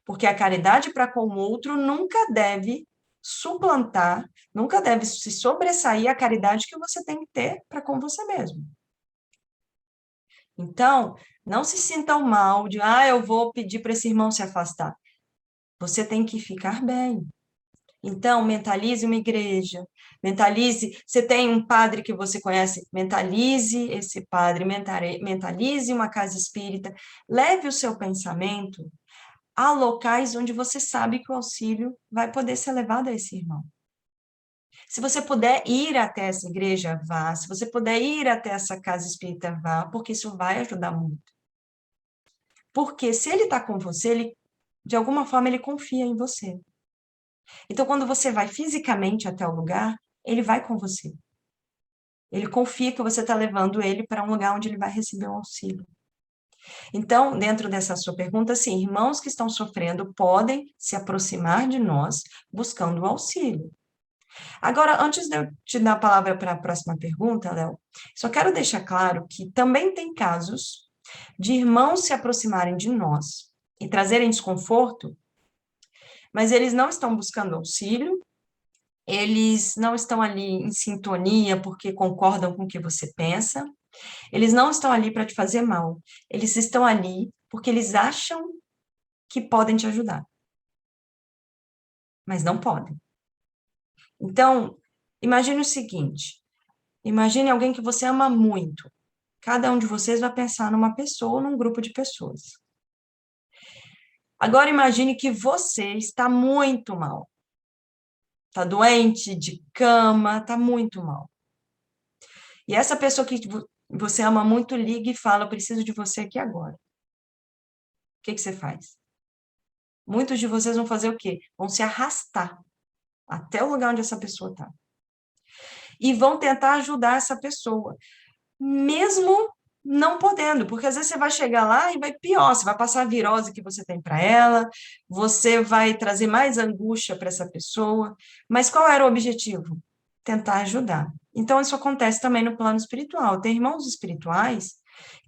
Porque a caridade para com o outro nunca deve suplantar, nunca deve se sobressair a caridade que você tem que ter para com você mesmo. Então, não se sintam mal de, eu vou pedir para esse irmão se afastar. Você tem que ficar bem. Então, mentalize uma igreja, você tem um padre que você conhece, mentalize esse padre, mentalize uma casa espírita, leve o seu pensamento a locais onde você sabe que o auxílio vai poder ser levado a esse irmão. Se você puder ir até essa igreja, vá. Se você puder ir até essa casa espírita, vá, porque isso vai ajudar muito. Porque se ele está com você, de alguma forma, ele confia em você. Então, quando você vai fisicamente até o lugar, ele vai com você. Ele confia que você está levando ele para um lugar onde ele vai receber um auxílio. Então, dentro dessa sua pergunta, sim, irmãos que estão sofrendo podem se aproximar de nós buscando o auxílio. Agora, antes de eu te dar a palavra para a próxima pergunta, Léo, só quero deixar claro que também tem casos de irmãos se aproximarem de nós e trazerem desconforto, mas eles não estão buscando auxílio, eles não estão ali em sintonia porque concordam com o que você pensa, eles não estão ali para te fazer mal, eles estão ali porque eles acham que podem te ajudar, mas não podem. Então, imagine o seguinte, imagine alguém que você ama muito, cada um de vocês vai pensar numa pessoa ou num grupo de pessoas. Agora imagine que você está muito mal. Está doente, de cama, está muito mal. E essa pessoa que você ama muito liga e fala, eu preciso de você aqui agora. O que você faz? Muitos de vocês vão fazer o quê? Vão se arrastar até o lugar onde essa pessoa está. E vão tentar ajudar essa pessoa, mesmo não podendo, porque às vezes você vai chegar lá e vai pior, você vai passar a virose que você tem para ela, você vai trazer mais angústia para essa pessoa, mas qual era o objetivo? Tentar ajudar. Então, isso acontece também no plano espiritual. Tem irmãos espirituais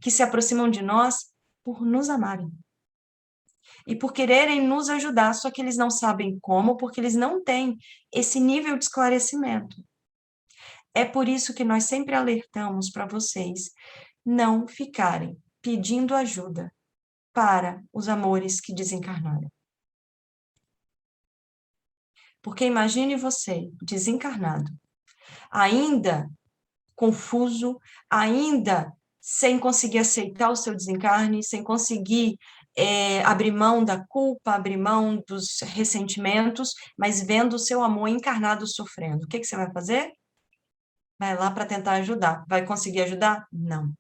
que se aproximam de nós por nos amarem e por quererem nos ajudar, só que eles não sabem como, porque eles não têm esse nível de esclarecimento. É por isso que nós sempre alertamos para vocês não ficarem pedindo ajuda para os amores que desencarnaram. Porque imagine você, desencarnado, ainda confuso, ainda sem conseguir aceitar o seu desencarne, sem conseguir abrir mão da culpa, abrir mão dos ressentimentos, mas vendo o seu amor encarnado sofrendo. O que você vai fazer? Vai lá para tentar ajudar. Vai conseguir ajudar? Não.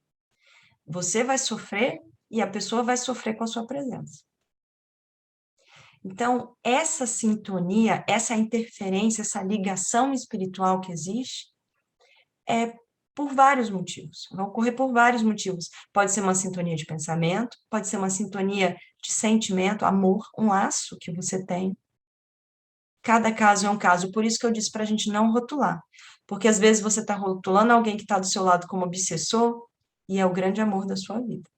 Você vai sofrer e a pessoa vai sofrer com a sua presença. Então, essa sintonia, essa interferência, essa ligação espiritual que existe, é por vários motivos. Vai ocorrer por vários motivos. Pode ser uma sintonia de pensamento, pode ser uma sintonia de sentimento, amor, um laço que você tem. Cada caso é um caso. Por isso que eu disse para a gente não rotular. Porque às vezes você está rotulando alguém que está do seu lado como obsessor e é o grande amor da sua vida.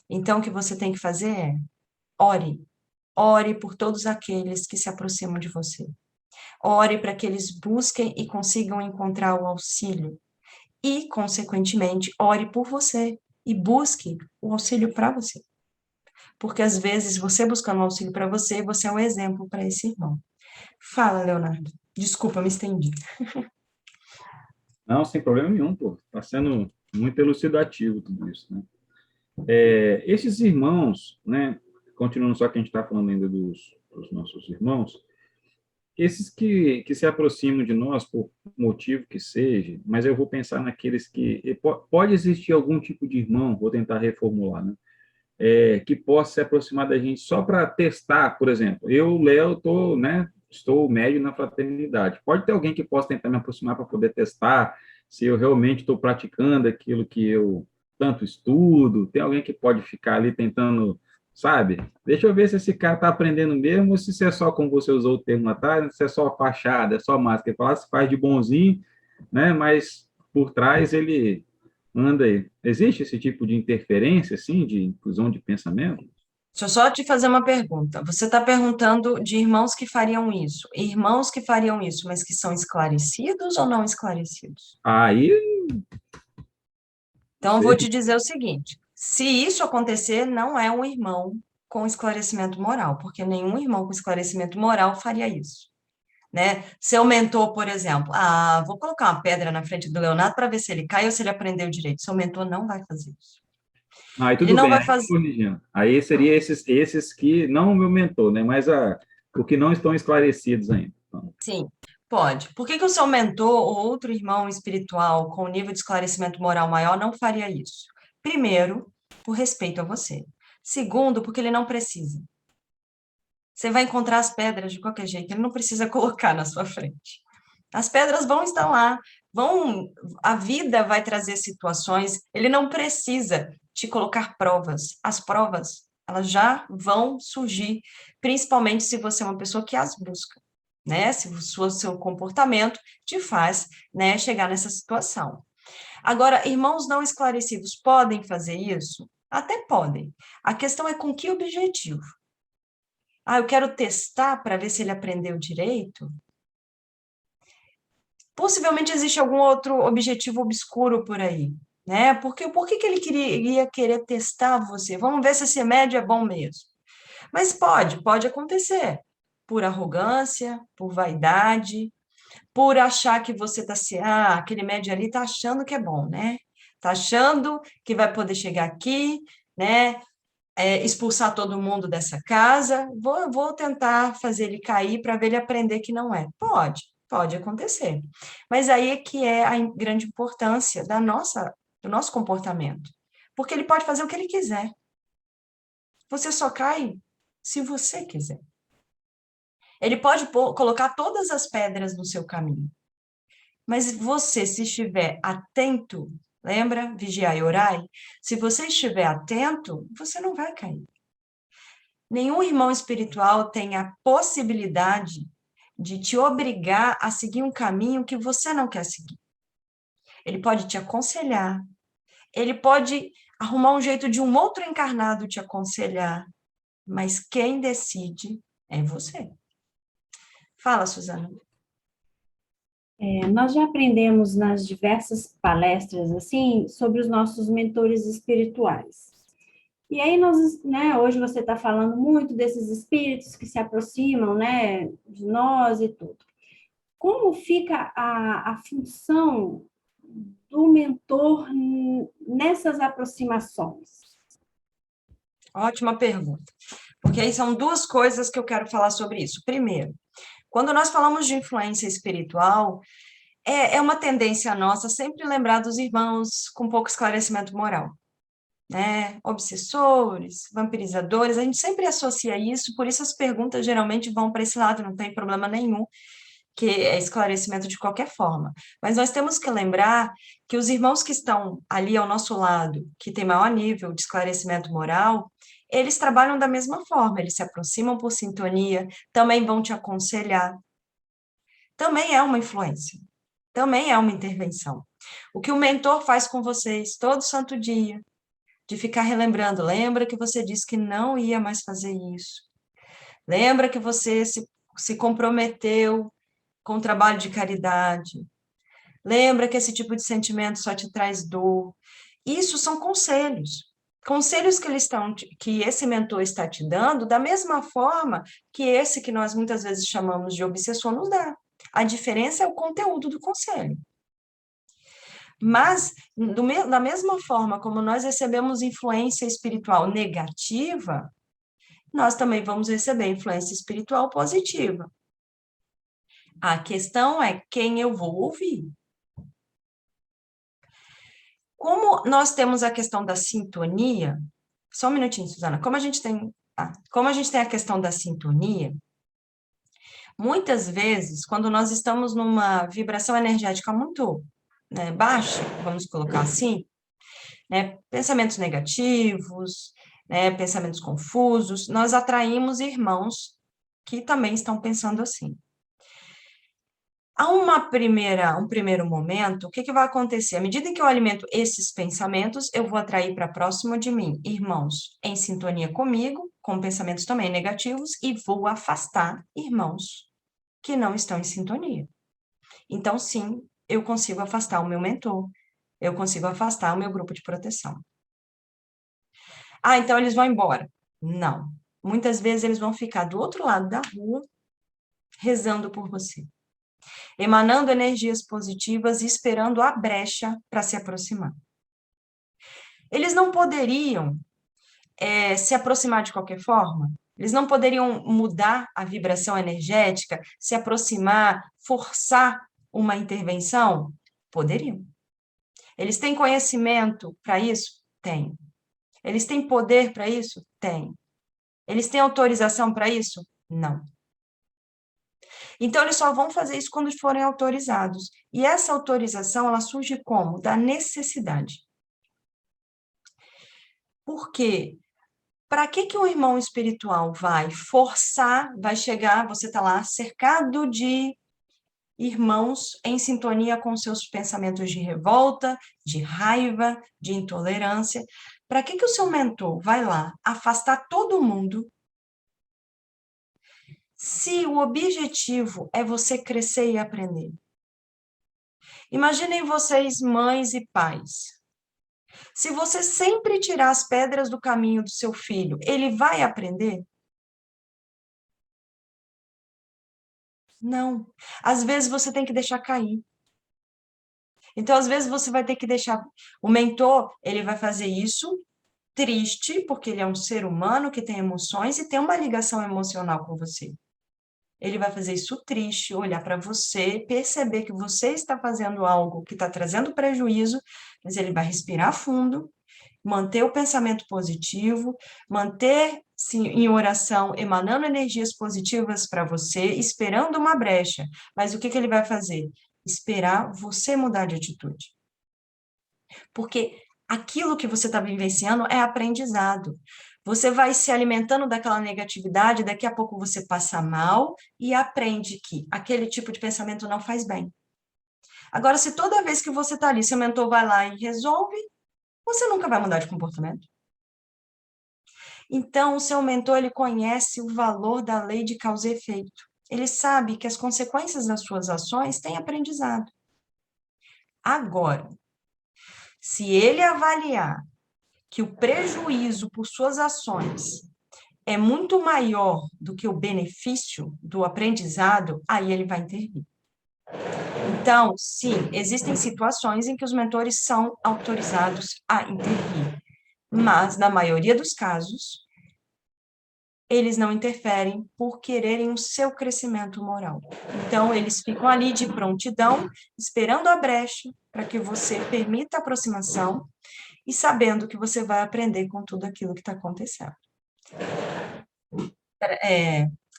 Então, o que você tem que fazer é ore. Ore por todos aqueles que se aproximam de você. Ore para que eles busquem e consigam encontrar o auxílio. E, consequentemente, ore por você e busque o auxílio para você. Porque, às vezes, você buscando o auxílio para você, você é um exemplo para esse irmão. Fala, Leonardo. Desculpa, me estendi. Não, sem problema nenhum, pô. Está sendo muito elucidativo tudo isso, né? Esses irmãos, né? Continuando só que a gente está falando ainda dos nossos irmãos, esses que se aproximam de nós por motivo que seja, mas eu vou pensar naqueles que... Pode existir algum tipo de irmão, vou tentar reformular, né? Que possa se aproximar da gente só para testar, por exemplo. Eu, Léo, estou médio na fraternidade. Pode ter alguém que possa tentar me aproximar para poder testar se eu realmente estou praticando aquilo que eu tanto estudo. Tem alguém que pode ficar ali tentando, sabe? Deixa eu ver se esse cara está aprendendo mesmo ou se isso é só, como você usou o termo lá atrás, se é só fachada, é só máscara. Ele fala, se faz de bonzinho, né? Mas por trás ele anda aí. Existe esse tipo de interferência, assim, de inclusão de pensamento? Deixa eu só te fazer uma pergunta. Você está perguntando de irmãos que fariam isso. Irmãos que fariam isso, mas que são esclarecidos ou não esclarecidos? Aí, Então, eu vou te dizer o seguinte: se isso acontecer, não é um irmão com esclarecimento moral, porque nenhum irmão com esclarecimento moral faria isso. né? Seu mentor, por exemplo, vou colocar uma pedra na frente do Leonardo para ver se ele cai ou se ele aprendeu direito. Seu mentor não vai fazer isso. Aí Ele tudo não bem, vai aí fazer. corrigindo. Aí seria esses que, não o meu mentor, né? Mas o que não estão esclarecidos ainda. Então, Sim, pode. Por que que o seu mentor ou outro irmão espiritual com nível de esclarecimento moral maior não faria isso? Primeiro, por respeito a você. Segundo, porque ele não precisa. Você vai encontrar as pedras de qualquer jeito, ele não precisa colocar na sua frente. As pedras vão estar lá, a vida vai trazer situações, ele não precisa te colocar provas. As provas, elas já vão surgir, principalmente se você é uma pessoa que as busca, né? Se o seu comportamento te faz, né, chegar nessa situação. Agora, irmãos não esclarecidos podem fazer isso? Até podem. A questão é com que objetivo? Eu quero testar para ver se ele aprendeu direito? Possivelmente existe algum outro objetivo obscuro por aí, né? Porque por que que ele iria querer testar você? Vamos ver se esse remédio é bom mesmo. Mas pode acontecer. Por arrogância, por vaidade, por achar que você está se, aquele médio ali está achando que é bom, né? Está achando que vai poder chegar aqui, né? Expulsar todo mundo dessa casa, vou tentar fazer ele cair para ver ele aprender que não é. Pode acontecer. Mas aí é que é a grande importância do nosso comportamento. Porque ele pode fazer o que ele quiser. Você só cai se você quiser. Ele pode colocar todas as pedras no seu caminho. Mas você, se estiver atento, lembra? Vigiai e orai. Se você estiver atento, você não vai cair. Nenhum irmão espiritual tem a possibilidade de te obrigar a seguir um caminho que você não quer seguir. Ele pode te aconselhar, ele pode arrumar um jeito de um outro encarnado te aconselhar, mas quem decide é você. Fala, Suzana. Nós já aprendemos nas diversas palestras, assim, sobre os nossos mentores espirituais. E aí nós, né, hoje você está falando muito desses espíritos que se aproximam, né, de nós e tudo. Como fica a função do mentor nessas aproximações? Ótima pergunta. Porque aí são duas coisas que eu quero falar sobre isso. Primeiro, quando nós falamos de influência espiritual, é uma tendência nossa sempre lembrar dos irmãos com pouco esclarecimento moral, né? Obsessores, vampirizadores, a gente sempre associa isso, por isso as perguntas geralmente vão para esse lado, não tem problema nenhum, que é esclarecimento de qualquer forma. Mas nós temos que lembrar que os irmãos que estão ali ao nosso lado, que têm maior nível de esclarecimento moral, eles trabalham da mesma forma, eles se aproximam por sintonia, também vão te aconselhar. Também é uma influência, também é uma intervenção. O que o mentor faz com vocês todo santo dia, de ficar relembrando, lembra que você disse que não ia mais fazer isso. Lembra que você se comprometeu com o trabalho de caridade. Lembra que esse tipo de sentimento só te traz dor. Isso são conselhos. Conselhos que esse mentor está te dando, da mesma forma que esse que nós muitas vezes chamamos de obsessor nos dá. A diferença é o conteúdo do conselho. Mas, da mesma forma como nós recebemos influência espiritual negativa, nós também vamos receber influência espiritual positiva. A questão é quem eu vou ouvir. Como nós temos a questão da sintonia, só um minutinho, Suzana, como a gente tem a questão da sintonia, muitas vezes, quando nós estamos numa vibração energética muito, né, baixa, vamos colocar assim, né, pensamentos negativos, né, pensamentos confusos, nós atraímos irmãos que também estão pensando assim. Um primeiro momento, o que vai acontecer? À medida em que eu alimento esses pensamentos, eu vou atrair para próximo de mim irmãos em sintonia comigo, com pensamentos também negativos, e vou afastar irmãos que não estão em sintonia. Então, sim, eu consigo afastar o meu mentor, eu consigo afastar o meu grupo de proteção. Então eles vão embora. Não. Muitas vezes eles vão ficar do outro lado da rua, rezando por você, emanando energias positivas e esperando a brecha para se aproximar. Eles não poderiam se aproximar de qualquer forma? Eles não poderiam mudar a vibração energética, se aproximar, forçar uma intervenção? Poderiam. Eles têm conhecimento para isso? Têm. Eles têm poder para isso? Têm. Eles têm autorização para isso? Não. Então, eles só vão fazer isso quando forem autorizados. E essa autorização, ela surge como? Da necessidade. Por quê? Para que o irmão espiritual vai forçar, vai chegar, você está lá cercado de irmãos em sintonia com seus pensamentos de revolta, de raiva, de intolerância. Para que o seu mentor vai lá afastar todo mundo se o objetivo é você crescer e aprender? Imaginem vocês, mães e pais. Se você sempre tirar as pedras do caminho do seu filho, ele vai aprender? Não. Às vezes você tem que deixar cair. Então, às vezes você vai ter que deixar... O mentor, ele vai fazer isso triste, porque ele é um ser humano que tem emoções e tem uma ligação emocional com você. Ele vai fazer isso triste, olhar para você, perceber que você está fazendo algo que está trazendo prejuízo, mas ele vai respirar fundo, manter o pensamento positivo, manter-se em oração, emanando energias positivas para você, esperando uma brecha. Mas o que ele vai fazer? Esperar você mudar de atitude. Porque aquilo que você está vivenciando é aprendizado. Você vai se alimentando daquela negatividade, daqui a pouco você passa mal e aprende que aquele tipo de pensamento não faz bem. Agora, se toda vez que você está ali, seu mentor vai lá e resolve, você nunca vai mudar de comportamento. Então, o seu mentor, ele conhece o valor da lei de causa e efeito. Ele sabe que as consequências das suas ações têm aprendizado. Agora, se ele avaliar que o prejuízo por suas ações é muito maior do que o benefício do aprendizado, aí ele vai intervir. Então, sim, existem situações em que os mentores são autorizados a intervir, mas, na maioria dos casos, eles não interferem por quererem o seu crescimento moral. Então, eles ficam ali de prontidão, esperando a brecha para que você permita a aproximação e sabendo que você vai aprender com tudo aquilo que está acontecendo.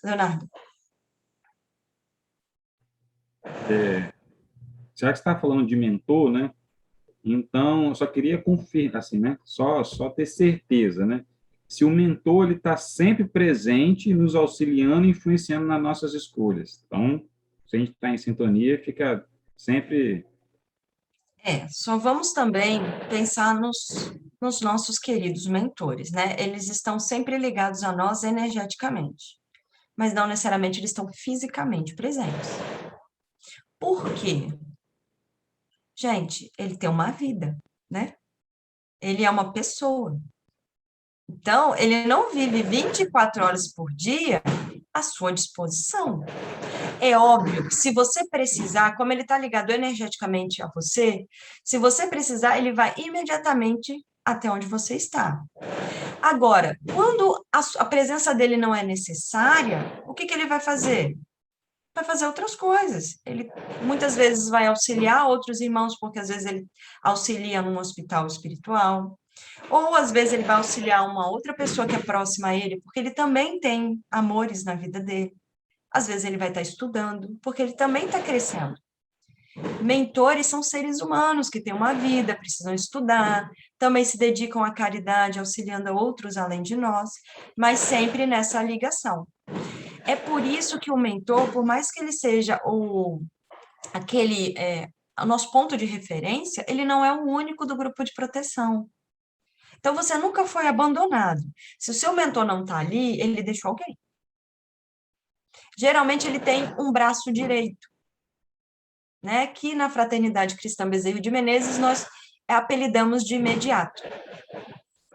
Leonardo. Já que você está falando de mentor, né? Então, eu só queria confirmar, assim, né? Só ter certeza, né? Se o mentor ele está sempre presente, nos auxiliando, influenciando nas nossas escolhas. Então, se a gente está em sintonia, fica sempre... Só vamos também pensar nos nossos queridos mentores, né? Eles estão sempre ligados a nós energeticamente, mas não necessariamente eles estão fisicamente presentes. Por quê? Gente, ele tem uma vida, né? Ele é uma pessoa. Então, ele não vive 24 horas por dia à sua disposição. É óbvio que se você precisar, como ele está ligado energeticamente a você, se você precisar, ele vai imediatamente até onde você está. Agora, quando a presença dele não é necessária, o que ele vai fazer? Vai fazer outras coisas. Ele muitas vezes vai auxiliar outros irmãos, porque às vezes ele auxilia num hospital espiritual, ou às vezes ele vai auxiliar uma outra pessoa que é próxima a ele, porque ele também tem amores na vida dele. Às vezes ele vai estar estudando, porque ele também está crescendo. Mentores são seres humanos que têm uma vida, precisam estudar, também se dedicam à caridade, auxiliando a outros além de nós, mas sempre nessa ligação. É por isso que o mentor, por mais que ele seja o nosso ponto de referência, ele não é o único do grupo de proteção. Então, você nunca foi abandonado. Se o seu mentor não está ali, ele deixou alguém. Geralmente, ele tem um braço direito, né? Que na Fraternidade Cristã Bezerra de Menezes nós apelidamos de imediato.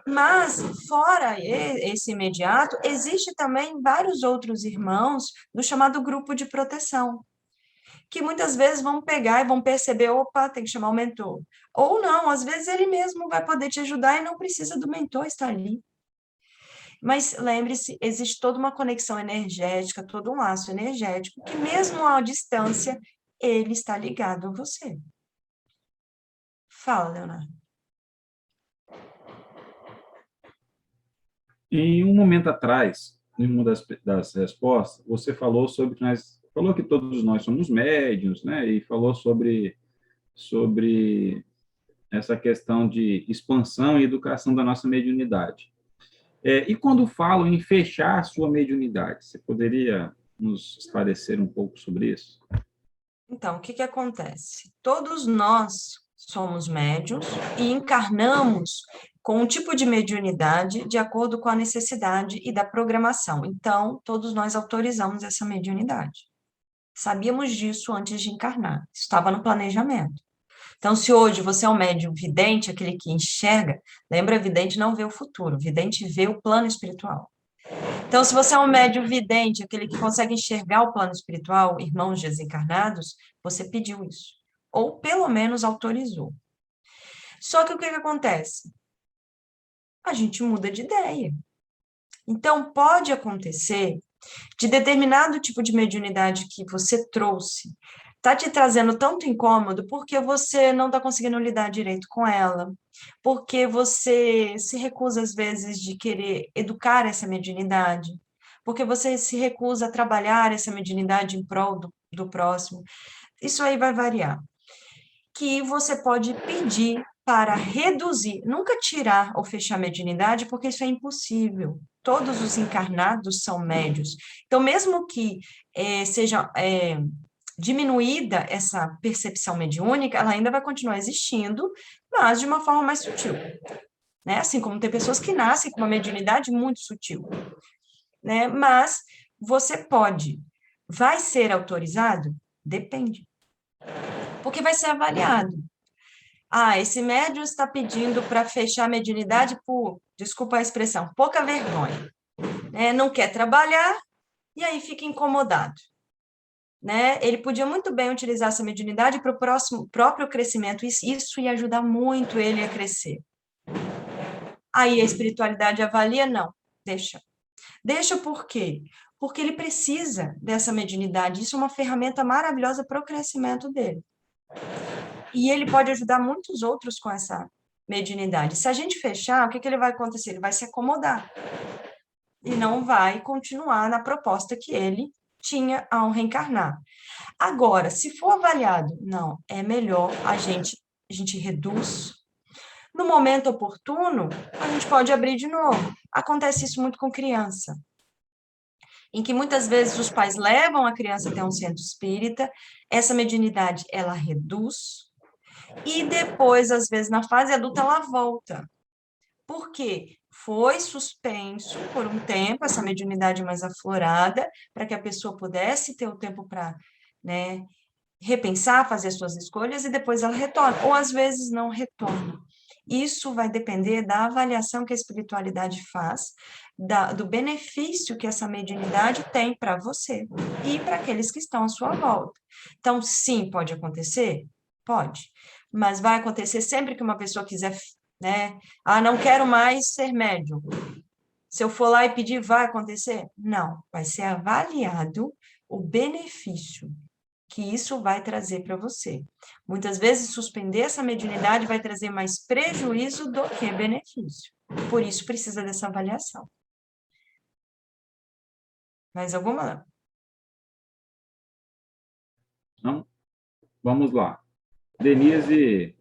Mas, fora esse imediato, existe também vários outros irmãos do chamado grupo de proteção, que muitas vezes vão pegar e vão perceber, opa, tem que chamar o mentor. Ou não, às vezes ele mesmo vai poder te ajudar e não precisa do mentor estar ali. Mas lembre-se, existe toda uma conexão energética, todo um laço energético, que mesmo à distância, ele está ligado a você. Fala, Leonardo. Em um momento atrás, em uma das respostas, você falou sobre falou que todos nós somos médiuns, né? E falou sobre essa questão de expansão e educação da nossa mediunidade. E quando falo em fechar a sua mediunidade, você poderia nos esclarecer um pouco sobre isso? Então, o que acontece? Todos nós somos médiuns e encarnamos com um tipo de mediunidade de acordo com a necessidade e da programação. Então, todos nós autorizamos essa mediunidade. Sabíamos disso antes de encarnar, estava no planejamento. Então, se hoje você é um médium vidente, aquele que enxerga, lembra, vidente não vê o futuro, vidente vê o plano espiritual. Então, se você é um médium vidente, aquele que consegue enxergar o plano espiritual, irmãos desencarnados, você pediu isso. Ou, pelo menos, autorizou. Só que o que acontece? A gente muda de ideia. Então, pode acontecer de determinado tipo de mediunidade que você trouxe, tá te trazendo tanto incômodo porque você não está conseguindo lidar direito com ela, porque você se recusa, às vezes, de querer educar essa mediunidade, porque você se recusa a trabalhar essa mediunidade em prol do próximo. Isso aí vai variar. Que você pode pedir para reduzir, nunca tirar ou fechar a mediunidade, porque isso é impossível. Todos os encarnados são médios. Então, mesmo que seja diminuída essa percepção mediúnica, ela ainda vai continuar existindo, mas de uma forma mais sutil. Né? Assim como tem pessoas que nascem com uma mediunidade muito sutil. Né? Mas você pode. Vai ser autorizado? Depende. Porque vai ser avaliado. Ah, esse médium está pedindo para fechar a mediunidade por, desculpa a expressão, pouca vergonha. Né? Não quer trabalhar e aí fica incomodado. Né? Ele podia muito bem utilizar essa mediunidade para o próprio crescimento, isso ia ajudar muito ele a crescer. Aí a espiritualidade avalia, não, deixa. Deixa por quê? Porque ele precisa dessa mediunidade, isso é uma ferramenta maravilhosa para o crescimento dele. E ele pode ajudar muitos outros com essa mediunidade. Se a gente fechar, o que ele vai acontecer? Ele vai se acomodar e não vai continuar na proposta que ele tinha ao reencarnar. Agora, se for avaliado, não, é melhor a gente reduz. No momento oportuno, a gente pode abrir de novo. Acontece isso muito com criança, em que muitas vezes os pais levam a criança até um centro espírita, essa mediunidade, ela reduz, e depois, às vezes, na fase adulta, ela volta. Por quê? Foi suspenso por um tempo, essa mediunidade mais aflorada, para que a pessoa pudesse ter o tempo para, né, repensar, fazer suas escolhas, e depois ela retorna, ou às vezes não retorna. Isso vai depender da avaliação que a espiritualidade faz, do benefício que essa mediunidade tem para você e para aqueles que estão à sua volta. Então, sim, pode acontecer? Pode. Mas vai acontecer sempre que uma pessoa quiser, né? Ah, não quero mais ser médium. Se eu for lá e pedir, vai acontecer? Não. Vai ser avaliado o benefício que isso vai trazer para você. Muitas vezes, suspender essa mediunidade vai trazer mais prejuízo do que benefício. Por isso, precisa dessa avaliação. Mais alguma? Não? Vamos lá. Denise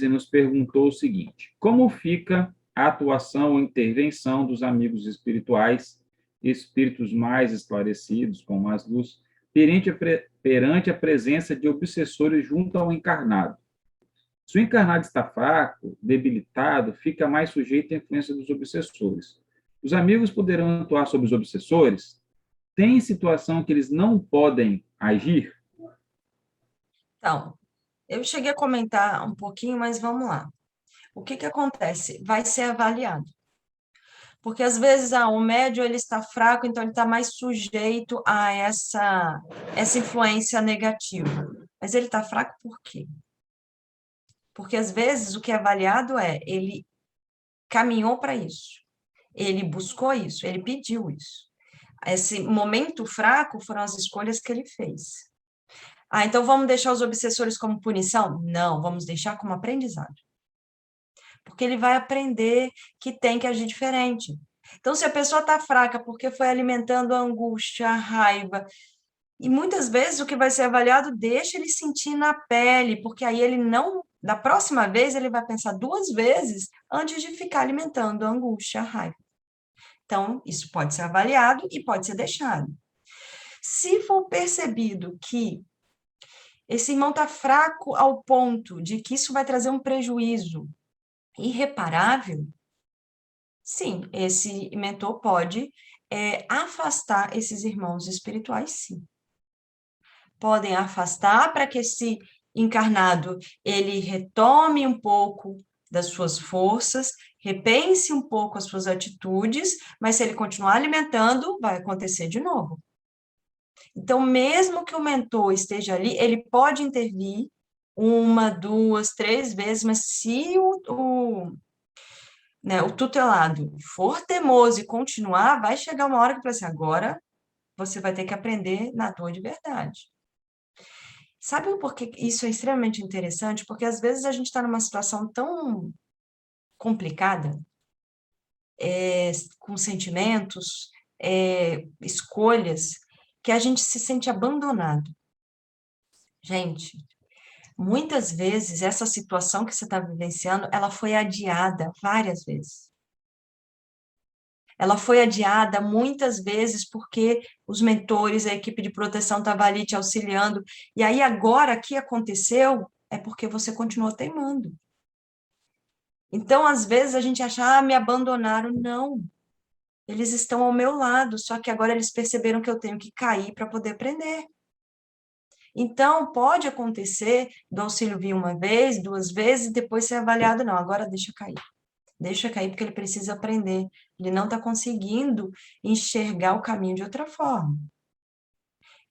nos perguntou o seguinte: como fica a atuação ou intervenção dos amigos espirituais, espíritos mais esclarecidos, com mais luz, perante a presença de obsessores junto ao encarnado? Se o encarnado está fraco, debilitado, fica mais sujeito à influência dos obsessores. Os amigos poderão atuar sobre os obsessores? Tem situação que eles não podem agir? Então, eu cheguei a comentar um pouquinho, mas vamos lá. o que que acontece? Vai ser avaliado. Porque, às vezes, o médium ele está fraco, então ele está mais sujeito a essa influência negativa. Mas ele está fraco por quê? Porque, às vezes, o que é avaliado ele caminhou para isso, ele buscou isso, ele pediu isso. Esse momento fraco foram as escolhas que ele fez. Então vamos deixar os obsessores como punição? Não, vamos deixar como aprendizado. Porque ele vai aprender que tem que agir diferente. Então, se a pessoa está fraca porque foi alimentando a angústia, a raiva, e muitas vezes o que vai ser avaliado deixa ele sentir na pele, porque aí ele não, da próxima vez, ele vai pensar 2 vezes antes de ficar alimentando a angústia, a raiva. Então, isso pode ser avaliado e pode ser deixado. Se for percebido que esse irmão está fraco ao ponto de que isso vai trazer um prejuízo irreparável, sim, esse mentor pode afastar esses irmãos espirituais, sim. Podem afastar para que esse encarnado ele retome um pouco das suas forças, repense um pouco as suas atitudes, mas se ele continuar alimentando, vai acontecer de novo. Então, mesmo que o mentor esteja ali, ele pode intervir 1, 2, 3 vezes, mas se o tutelado for teimoso e continuar, vai chegar uma hora que vai assim, agora você vai ter que aprender na dor de verdade. Sabe por que isso é extremamente interessante? Porque às vezes a gente está numa situação tão complicada, com sentimentos, escolhas, que a gente se sente abandonado. Gente, muitas vezes essa situação que você está vivenciando, ela foi adiada várias vezes. Ela foi adiada muitas vezes porque os mentores, a equipe de proteção estava ali te auxiliando. E aí agora que aconteceu é porque você continuou teimando. Então, às vezes, a gente acha, me abandonaram. Não. Eles estão ao meu lado, só que agora eles perceberam que eu tenho que cair para poder aprender. Então, pode acontecer do auxílio vir 1 vez, 2 vezes, e depois ser avaliado. Não, agora deixa cair. Deixa cair porque ele precisa aprender. Ele não está conseguindo enxergar o caminho de outra forma.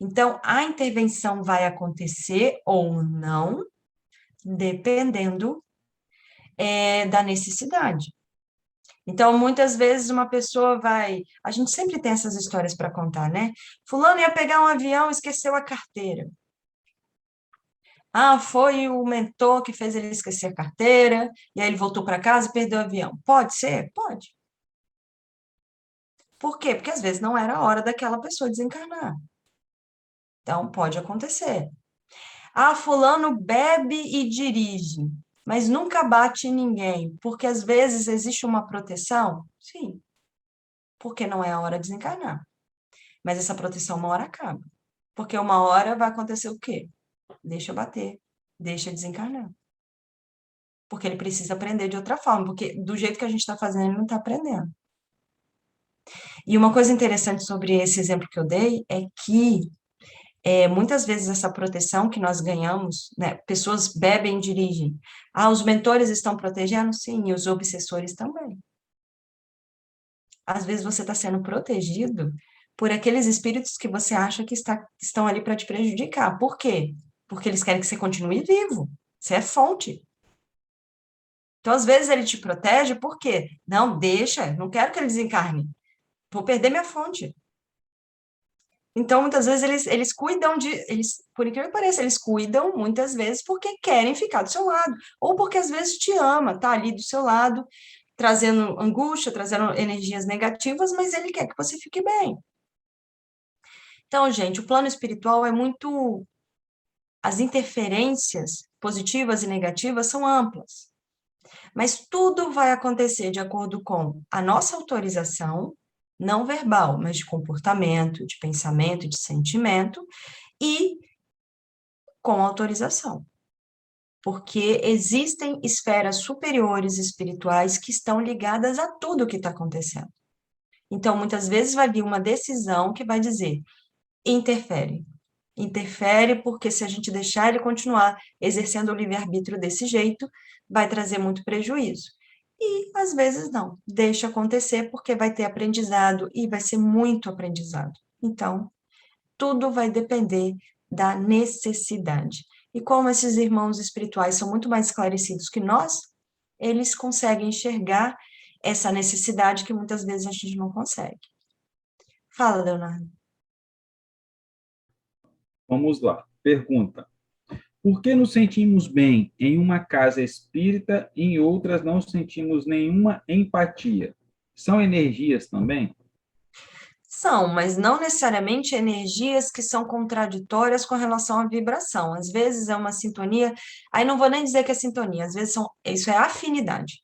Então, a intervenção vai acontecer ou não, dependendo da necessidade. Então, muitas vezes uma pessoa vai... A gente sempre tem essas histórias para contar, né? Fulano ia pegar um avião e esqueceu a carteira. Foi o mentor que fez ele esquecer a carteira, e aí ele voltou para casa e perdeu o avião. Pode ser? Pode. Por quê? Porque às vezes não era a hora daquela pessoa desencarnar. Então, pode acontecer. Fulano bebe e dirige, mas nunca bate em ninguém, porque às vezes existe uma proteção? Sim. Porque não é a hora de desencarnar. Mas essa proteção uma hora acaba. Porque uma hora vai acontecer o quê? Deixa bater, deixa desencarnar. Porque ele precisa aprender de outra forma, porque do jeito que a gente está fazendo, ele não está aprendendo. E uma coisa interessante sobre esse exemplo que eu dei é que muitas vezes essa proteção que nós ganhamos, né, pessoas bebem e dirigem. Os mentores estão protegendo? Sim, e os obsessores também. Às vezes você está sendo protegido por aqueles espíritos que você acha que estão ali para te prejudicar. Por quê? Porque eles querem que você continue vivo. Você é fonte. Então, às vezes, ele te protege, por quê? Não, deixa, não quero que ele desencarne. Vou perder minha fonte. Então, muitas vezes, eles cuidam por incrível que pareça, eles cuidam muitas vezes porque querem ficar do seu lado. Ou porque, às vezes, te ama, tá ali do seu lado, trazendo angústia, trazendo energias negativas, mas ele quer que você fique bem. Então, gente, o plano espiritual é muito... As interferências positivas e negativas são amplas. Mas tudo vai acontecer de acordo com a nossa autorização, não verbal, mas de comportamento, de pensamento, de sentimento, e com autorização. Porque existem esferas superiores espirituais que estão ligadas a tudo o que está acontecendo. Então, muitas vezes vai vir uma decisão que vai dizer, interfere. interfere, porque se a gente deixar ele continuar exercendo o livre-arbítrio desse jeito, vai trazer muito prejuízo. E, às vezes, não. Deixa acontecer, porque vai ter aprendizado, e vai ser muito aprendizado. Então, tudo vai depender da necessidade. E como esses irmãos espirituais são muito mais esclarecidos que nós, eles conseguem enxergar essa necessidade que muitas vezes a gente não consegue. Fala, Leonardo. Vamos lá. Pergunta: por que nos sentimos bem em uma casa espírita e em outras não sentimos nenhuma empatia? São energias também? São, mas não necessariamente energias que são contraditórias com relação à vibração. Às vezes é uma sintonia, aí não vou nem dizer que é sintonia, às vezes isso é afinidade.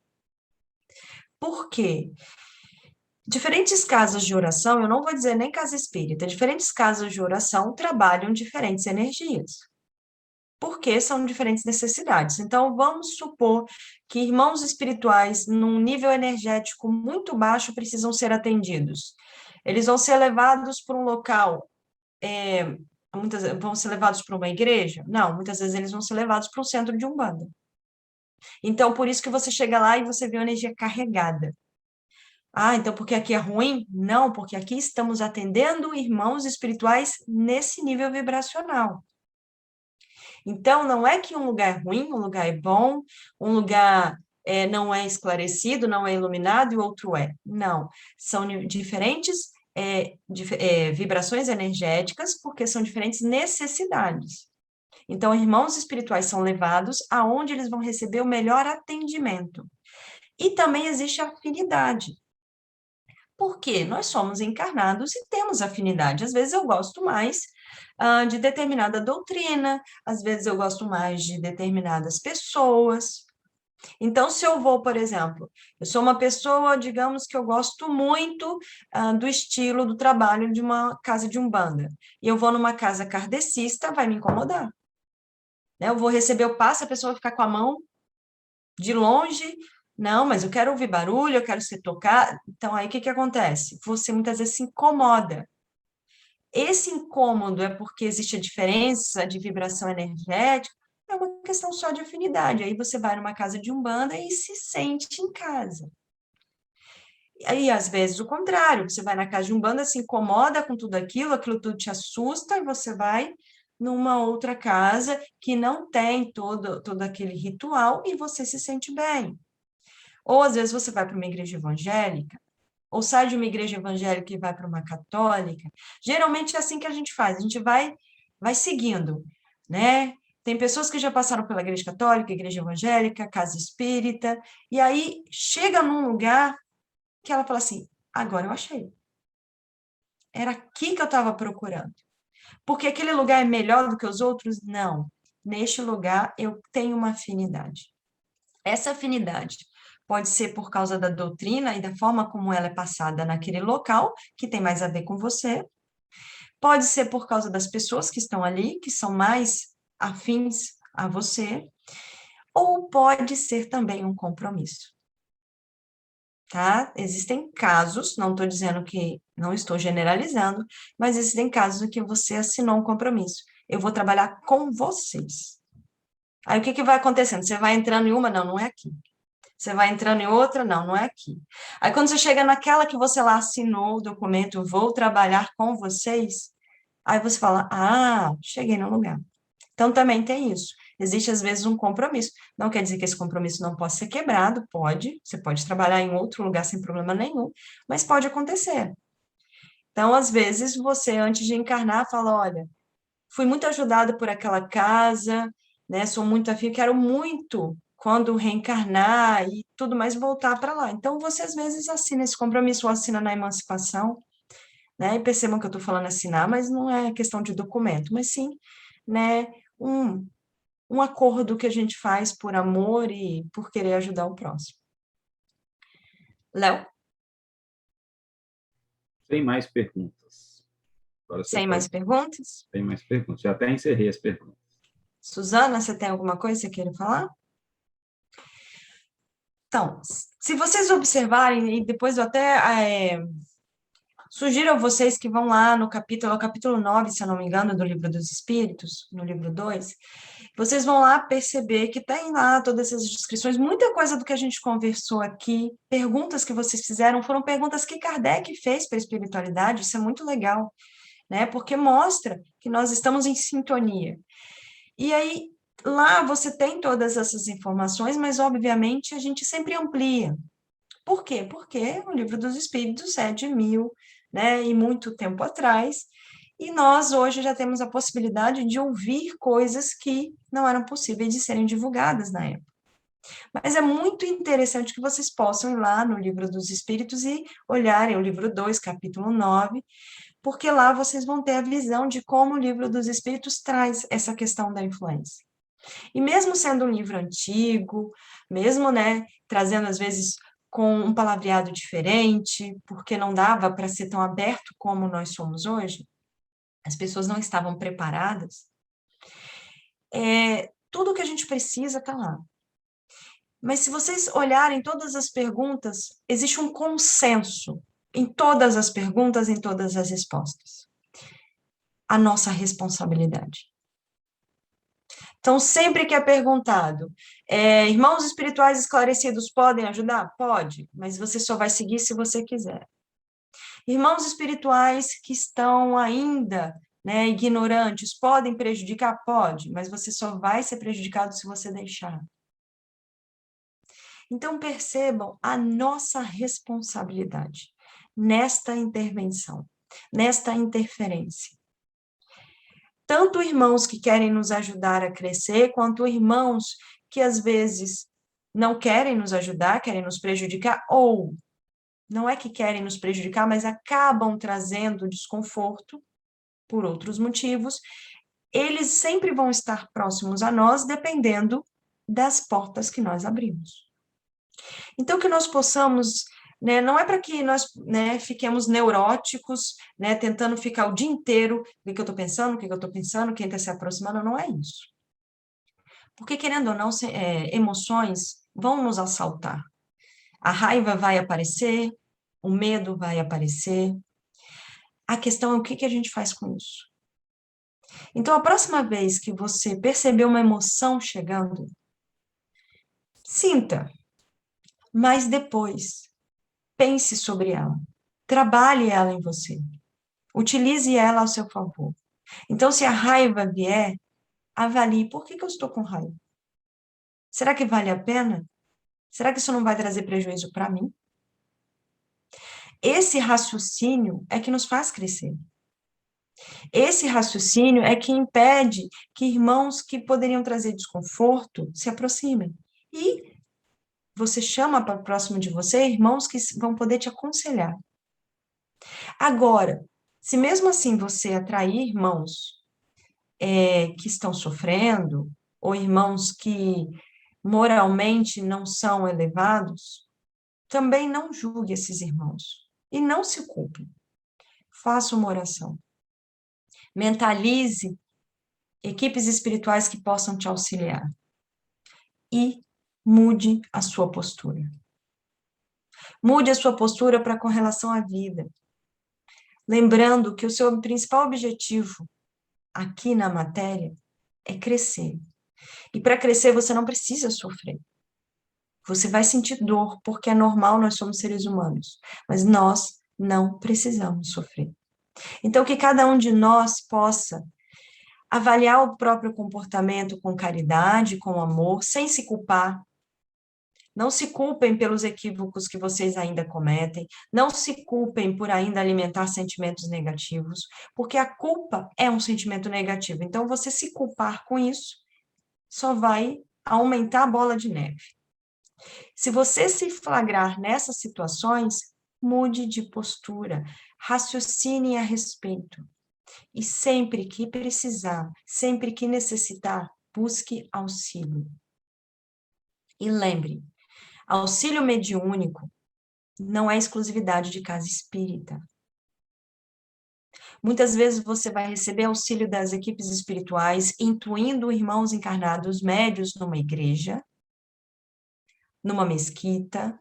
Por quê? Diferentes casas de oração, eu não vou dizer nem casa espírita, diferentes casas de oração trabalham diferentes energias, porque são diferentes necessidades. Então, vamos supor que irmãos espirituais, num nível energético muito baixo, precisam ser atendidos. Eles vão ser levados para um local, vão ser levados para uma igreja? Não, muitas vezes eles vão ser levados para um centro de Umbanda. Então, por isso que você chega lá e você vê uma energia carregada. Ah, então porque aqui é ruim? Não, porque aqui estamos atendendo irmãos espirituais nesse nível vibracional. Então, não é que um lugar é ruim, um lugar é bom, um lugar não é esclarecido, não é iluminado e o outro é. Não, são diferentes vibrações energéticas, porque são diferentes necessidades. Então, irmãos espirituais são levados aonde eles vão receber o melhor atendimento. E também existe afinidade. Porque nós somos encarnados e temos afinidade. Às vezes eu gosto mais de determinada doutrina, às vezes eu gosto mais de determinadas pessoas. Então, se eu vou, por exemplo, eu sou uma pessoa, digamos que eu gosto muito do estilo do trabalho de uma casa de Umbanda, e eu vou numa casa kardecista, vai me incomodar. Né? Eu vou receber o passe, a pessoa vai ficar com a mão de longe. Não, mas eu quero ouvir barulho, eu quero ser tocado. Então, aí o que acontece? Você muitas vezes se incomoda. Esse incômodo é porque existe a diferença de vibração energética, é uma questão só de afinidade. Aí você vai numa casa de Umbanda e se sente em casa. Aí, às vezes, o contrário, você vai na casa de Umbanda, se incomoda com tudo aquilo tudo te assusta, e você vai numa outra casa que não tem todo aquele ritual e você se sente bem. Ou, às vezes, você vai para uma igreja evangélica, ou sai de uma igreja evangélica e vai para uma católica. Geralmente é assim que a gente faz, a gente vai seguindo, né? Tem pessoas que já passaram pela igreja católica, igreja evangélica, casa espírita, e aí chega num lugar que ela fala assim, agora eu achei. Era aqui que eu estava procurando. Porque aquele lugar é melhor do que os outros? Não. Neste lugar eu tenho uma afinidade. Essa afinidade pode ser por causa da doutrina e da forma como ela é passada naquele local, que tem mais a ver com você. Pode ser por causa das pessoas que estão ali, que são mais afins a você. Ou pode ser também um compromisso. Tá? Existem casos, não estou dizendo que, não estou generalizando, mas existem casos em que você assinou um compromisso. Eu vou trabalhar com vocês. Aí o que vai acontecendo? Você vai entrando em uma, não, não é aqui. Você vai entrando em outra, não, não é aqui. Aí quando você chega naquela que você lá assinou o documento, vou trabalhar com vocês, aí você fala, cheguei no lugar. Então também tem isso. Existe, às vezes, um compromisso. Não quer dizer que esse compromisso não possa ser quebrado, pode, você pode trabalhar em outro lugar sem problema nenhum, mas pode acontecer. Então, às vezes, você, antes de encarnar, fala, olha, fui muito ajudada por aquela casa, né, sou muito afim, quero muito, quando reencarnar e tudo mais, voltar para lá. Então, você, às vezes, assina esse compromisso, ou assina na emancipação, né, e percebam que eu estou falando assinar, mas não é questão de documento, mas sim, né, um acordo que a gente faz por amor e por querer ajudar o próximo. Léo? Sem mais perguntas. Agora Sem mais perguntas? Sem mais perguntas. Já até encerrei as perguntas. Suzana, você tem alguma coisa que você queira falar? Então, se vocês observarem, e depois eu até Sugiro a vocês que vão lá no capítulo 9, se eu não me engano, do Livro dos Espíritos, no livro 2, vocês vão lá perceber que tem lá todas essas descrições, muita coisa do que a gente conversou aqui, perguntas que vocês fizeram, foram perguntas que Kardec fez para a espiritualidade, isso é muito legal, né? Porque mostra que nós estamos em sintonia. E aí, lá você tem todas essas informações, mas, obviamente, a gente sempre amplia. Por quê? Porque o Livro dos Espíritos é de 1000, né, e muito tempo atrás, e nós hoje já temos a possibilidade de ouvir coisas que não eram possíveis de serem divulgadas na época. Mas é muito interessante que vocês possam ir lá no Livro dos Espíritos e olharem o livro 2, capítulo 9, porque lá vocês vão ter a visão de como o Livro dos Espíritos traz essa questão da influência. E mesmo sendo um livro antigo, mesmo, né, trazendo às vezes com um palavreado diferente, porque não dava para ser tão aberto como nós somos hoje, as pessoas não estavam preparadas, tudo que a gente precisa está lá. Mas se vocês olharem todas as perguntas, existe um consenso em todas as perguntas, em todas as respostas. A nossa responsabilidade. Então, sempre que é perguntado, irmãos espirituais esclarecidos podem ajudar? Pode, mas você só vai seguir se você quiser. Irmãos espirituais que estão ainda, né, ignorantes, podem prejudicar? Pode, mas você só vai ser prejudicado se você deixar. Então, percebam a nossa responsabilidade nesta intervenção, nesta interferência. Tanto irmãos que querem nos ajudar a crescer, quanto irmãos que às vezes não querem nos ajudar, querem nos prejudicar, ou não é que querem nos prejudicar, mas acabam trazendo desconforto por outros motivos, eles sempre vão estar próximos a nós, dependendo das portas que nós abrimos. Então, que nós possamos, né, não é para que nós, né, fiquemos neuróticos, né, tentando ficar o dia inteiro, o que eu estou pensando, o que eu estou pensando, quem está se aproximando, não é isso. Porque, querendo ou não, emoções vão nos assaltar. A raiva vai aparecer, o medo vai aparecer. A questão é o que a gente faz com isso. Então, a próxima vez que você perceber uma emoção chegando, sinta, mas depois pense sobre ela, trabalhe ela em você, utilize ela ao seu favor. Então, se a raiva vier, avalie, por que eu estou com raiva? Será que vale a pena? Será que isso não vai trazer prejuízo para mim? Esse raciocínio é que nos faz crescer. Esse raciocínio é que impede que irmãos que poderiam trazer desconforto se aproximem. E você chama para próximo de você irmãos que vão poder te aconselhar. Agora, se mesmo assim você atrair irmãos que estão sofrendo, ou irmãos que moralmente não são elevados, também não julgue esses irmãos. E não se culpe. Faça uma oração. Mentalize equipes espirituais que possam te auxiliar. E mude a sua postura. Mude a sua postura para com relação à vida. Lembrando que o seu principal objetivo aqui na matéria é crescer. E para crescer você não precisa sofrer. Você vai sentir dor, porque é normal, nós somos seres humanos. Mas nós não precisamos sofrer. Então, que cada um de nós possa avaliar o próprio comportamento com caridade, com amor, sem se culpar. Não se culpem pelos equívocos que vocês ainda cometem, não se culpem por ainda alimentar sentimentos negativos, porque a culpa é um sentimento negativo. Então, você se culpar com isso só vai aumentar a bola de neve. Se você se flagrar nessas situações, mude de postura, raciocine a respeito. E sempre que precisar, sempre que necessitar, busque auxílio. E lembre, auxílio mediúnico não é exclusividade de casa espírita. Muitas vezes você vai receber auxílio das equipes espirituais, intuindo irmãos encarnados médios numa igreja, numa mesquita,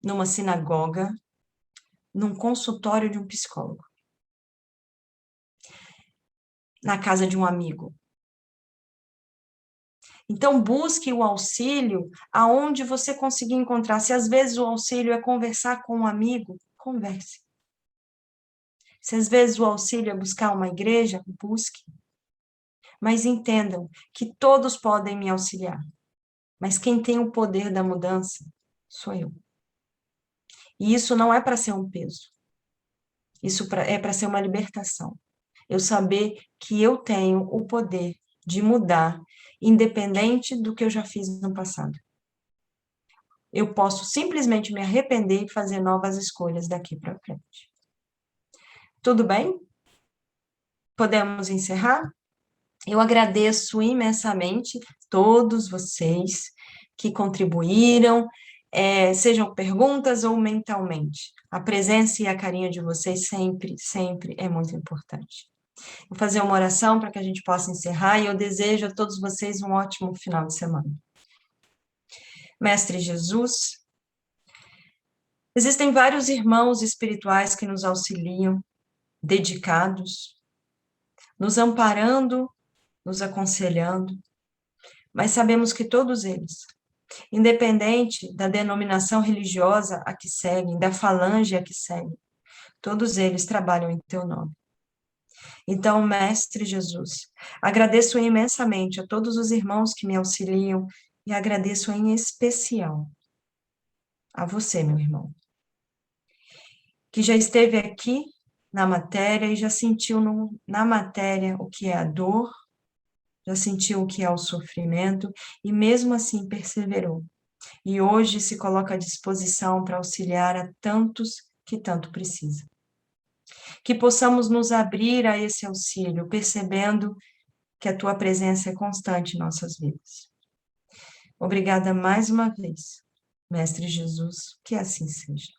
numa sinagoga, num consultório de um psicólogo, na casa de um amigo. Então, busque o auxílio aonde você conseguir encontrar. Se às vezes o auxílio é conversar com um amigo, converse. Se às vezes o auxílio é buscar uma igreja, busque. Mas entendam que todos podem me auxiliar. Mas quem tem o poder da mudança sou eu. E isso não é para ser um peso. Isso é para ser uma libertação. Eu saber que eu tenho o poder de mudar, independente do que eu já fiz no passado. Eu posso simplesmente me arrepender e fazer novas escolhas daqui para frente. Tudo bem? Podemos encerrar? Eu agradeço imensamente todos vocês que contribuíram, sejam perguntas ou mentalmente. A presença e a carinho de vocês sempre, sempre é muito importante. Vou fazer uma oração para que a gente possa encerrar e eu desejo a todos vocês um ótimo final de semana. Mestre Jesus, existem vários irmãos espirituais que nos auxiliam, dedicados, nos amparando, nos aconselhando, mas sabemos que todos eles, independente da denominação religiosa a que seguem, da falange a que seguem, todos eles trabalham em teu nome. Então, Mestre Jesus, agradeço imensamente a todos os irmãos que me auxiliam e agradeço em especial a você, meu irmão, que já esteve aqui na matéria e já sentiu na matéria o que é a dor, já sentiu o que é o sofrimento e mesmo assim perseverou. E hoje se coloca à disposição para auxiliar a tantos que tanto precisam. Que possamos nos abrir a esse auxílio, percebendo que a tua presença é constante em nossas vidas. Obrigada mais uma vez, Mestre Jesus, que assim seja.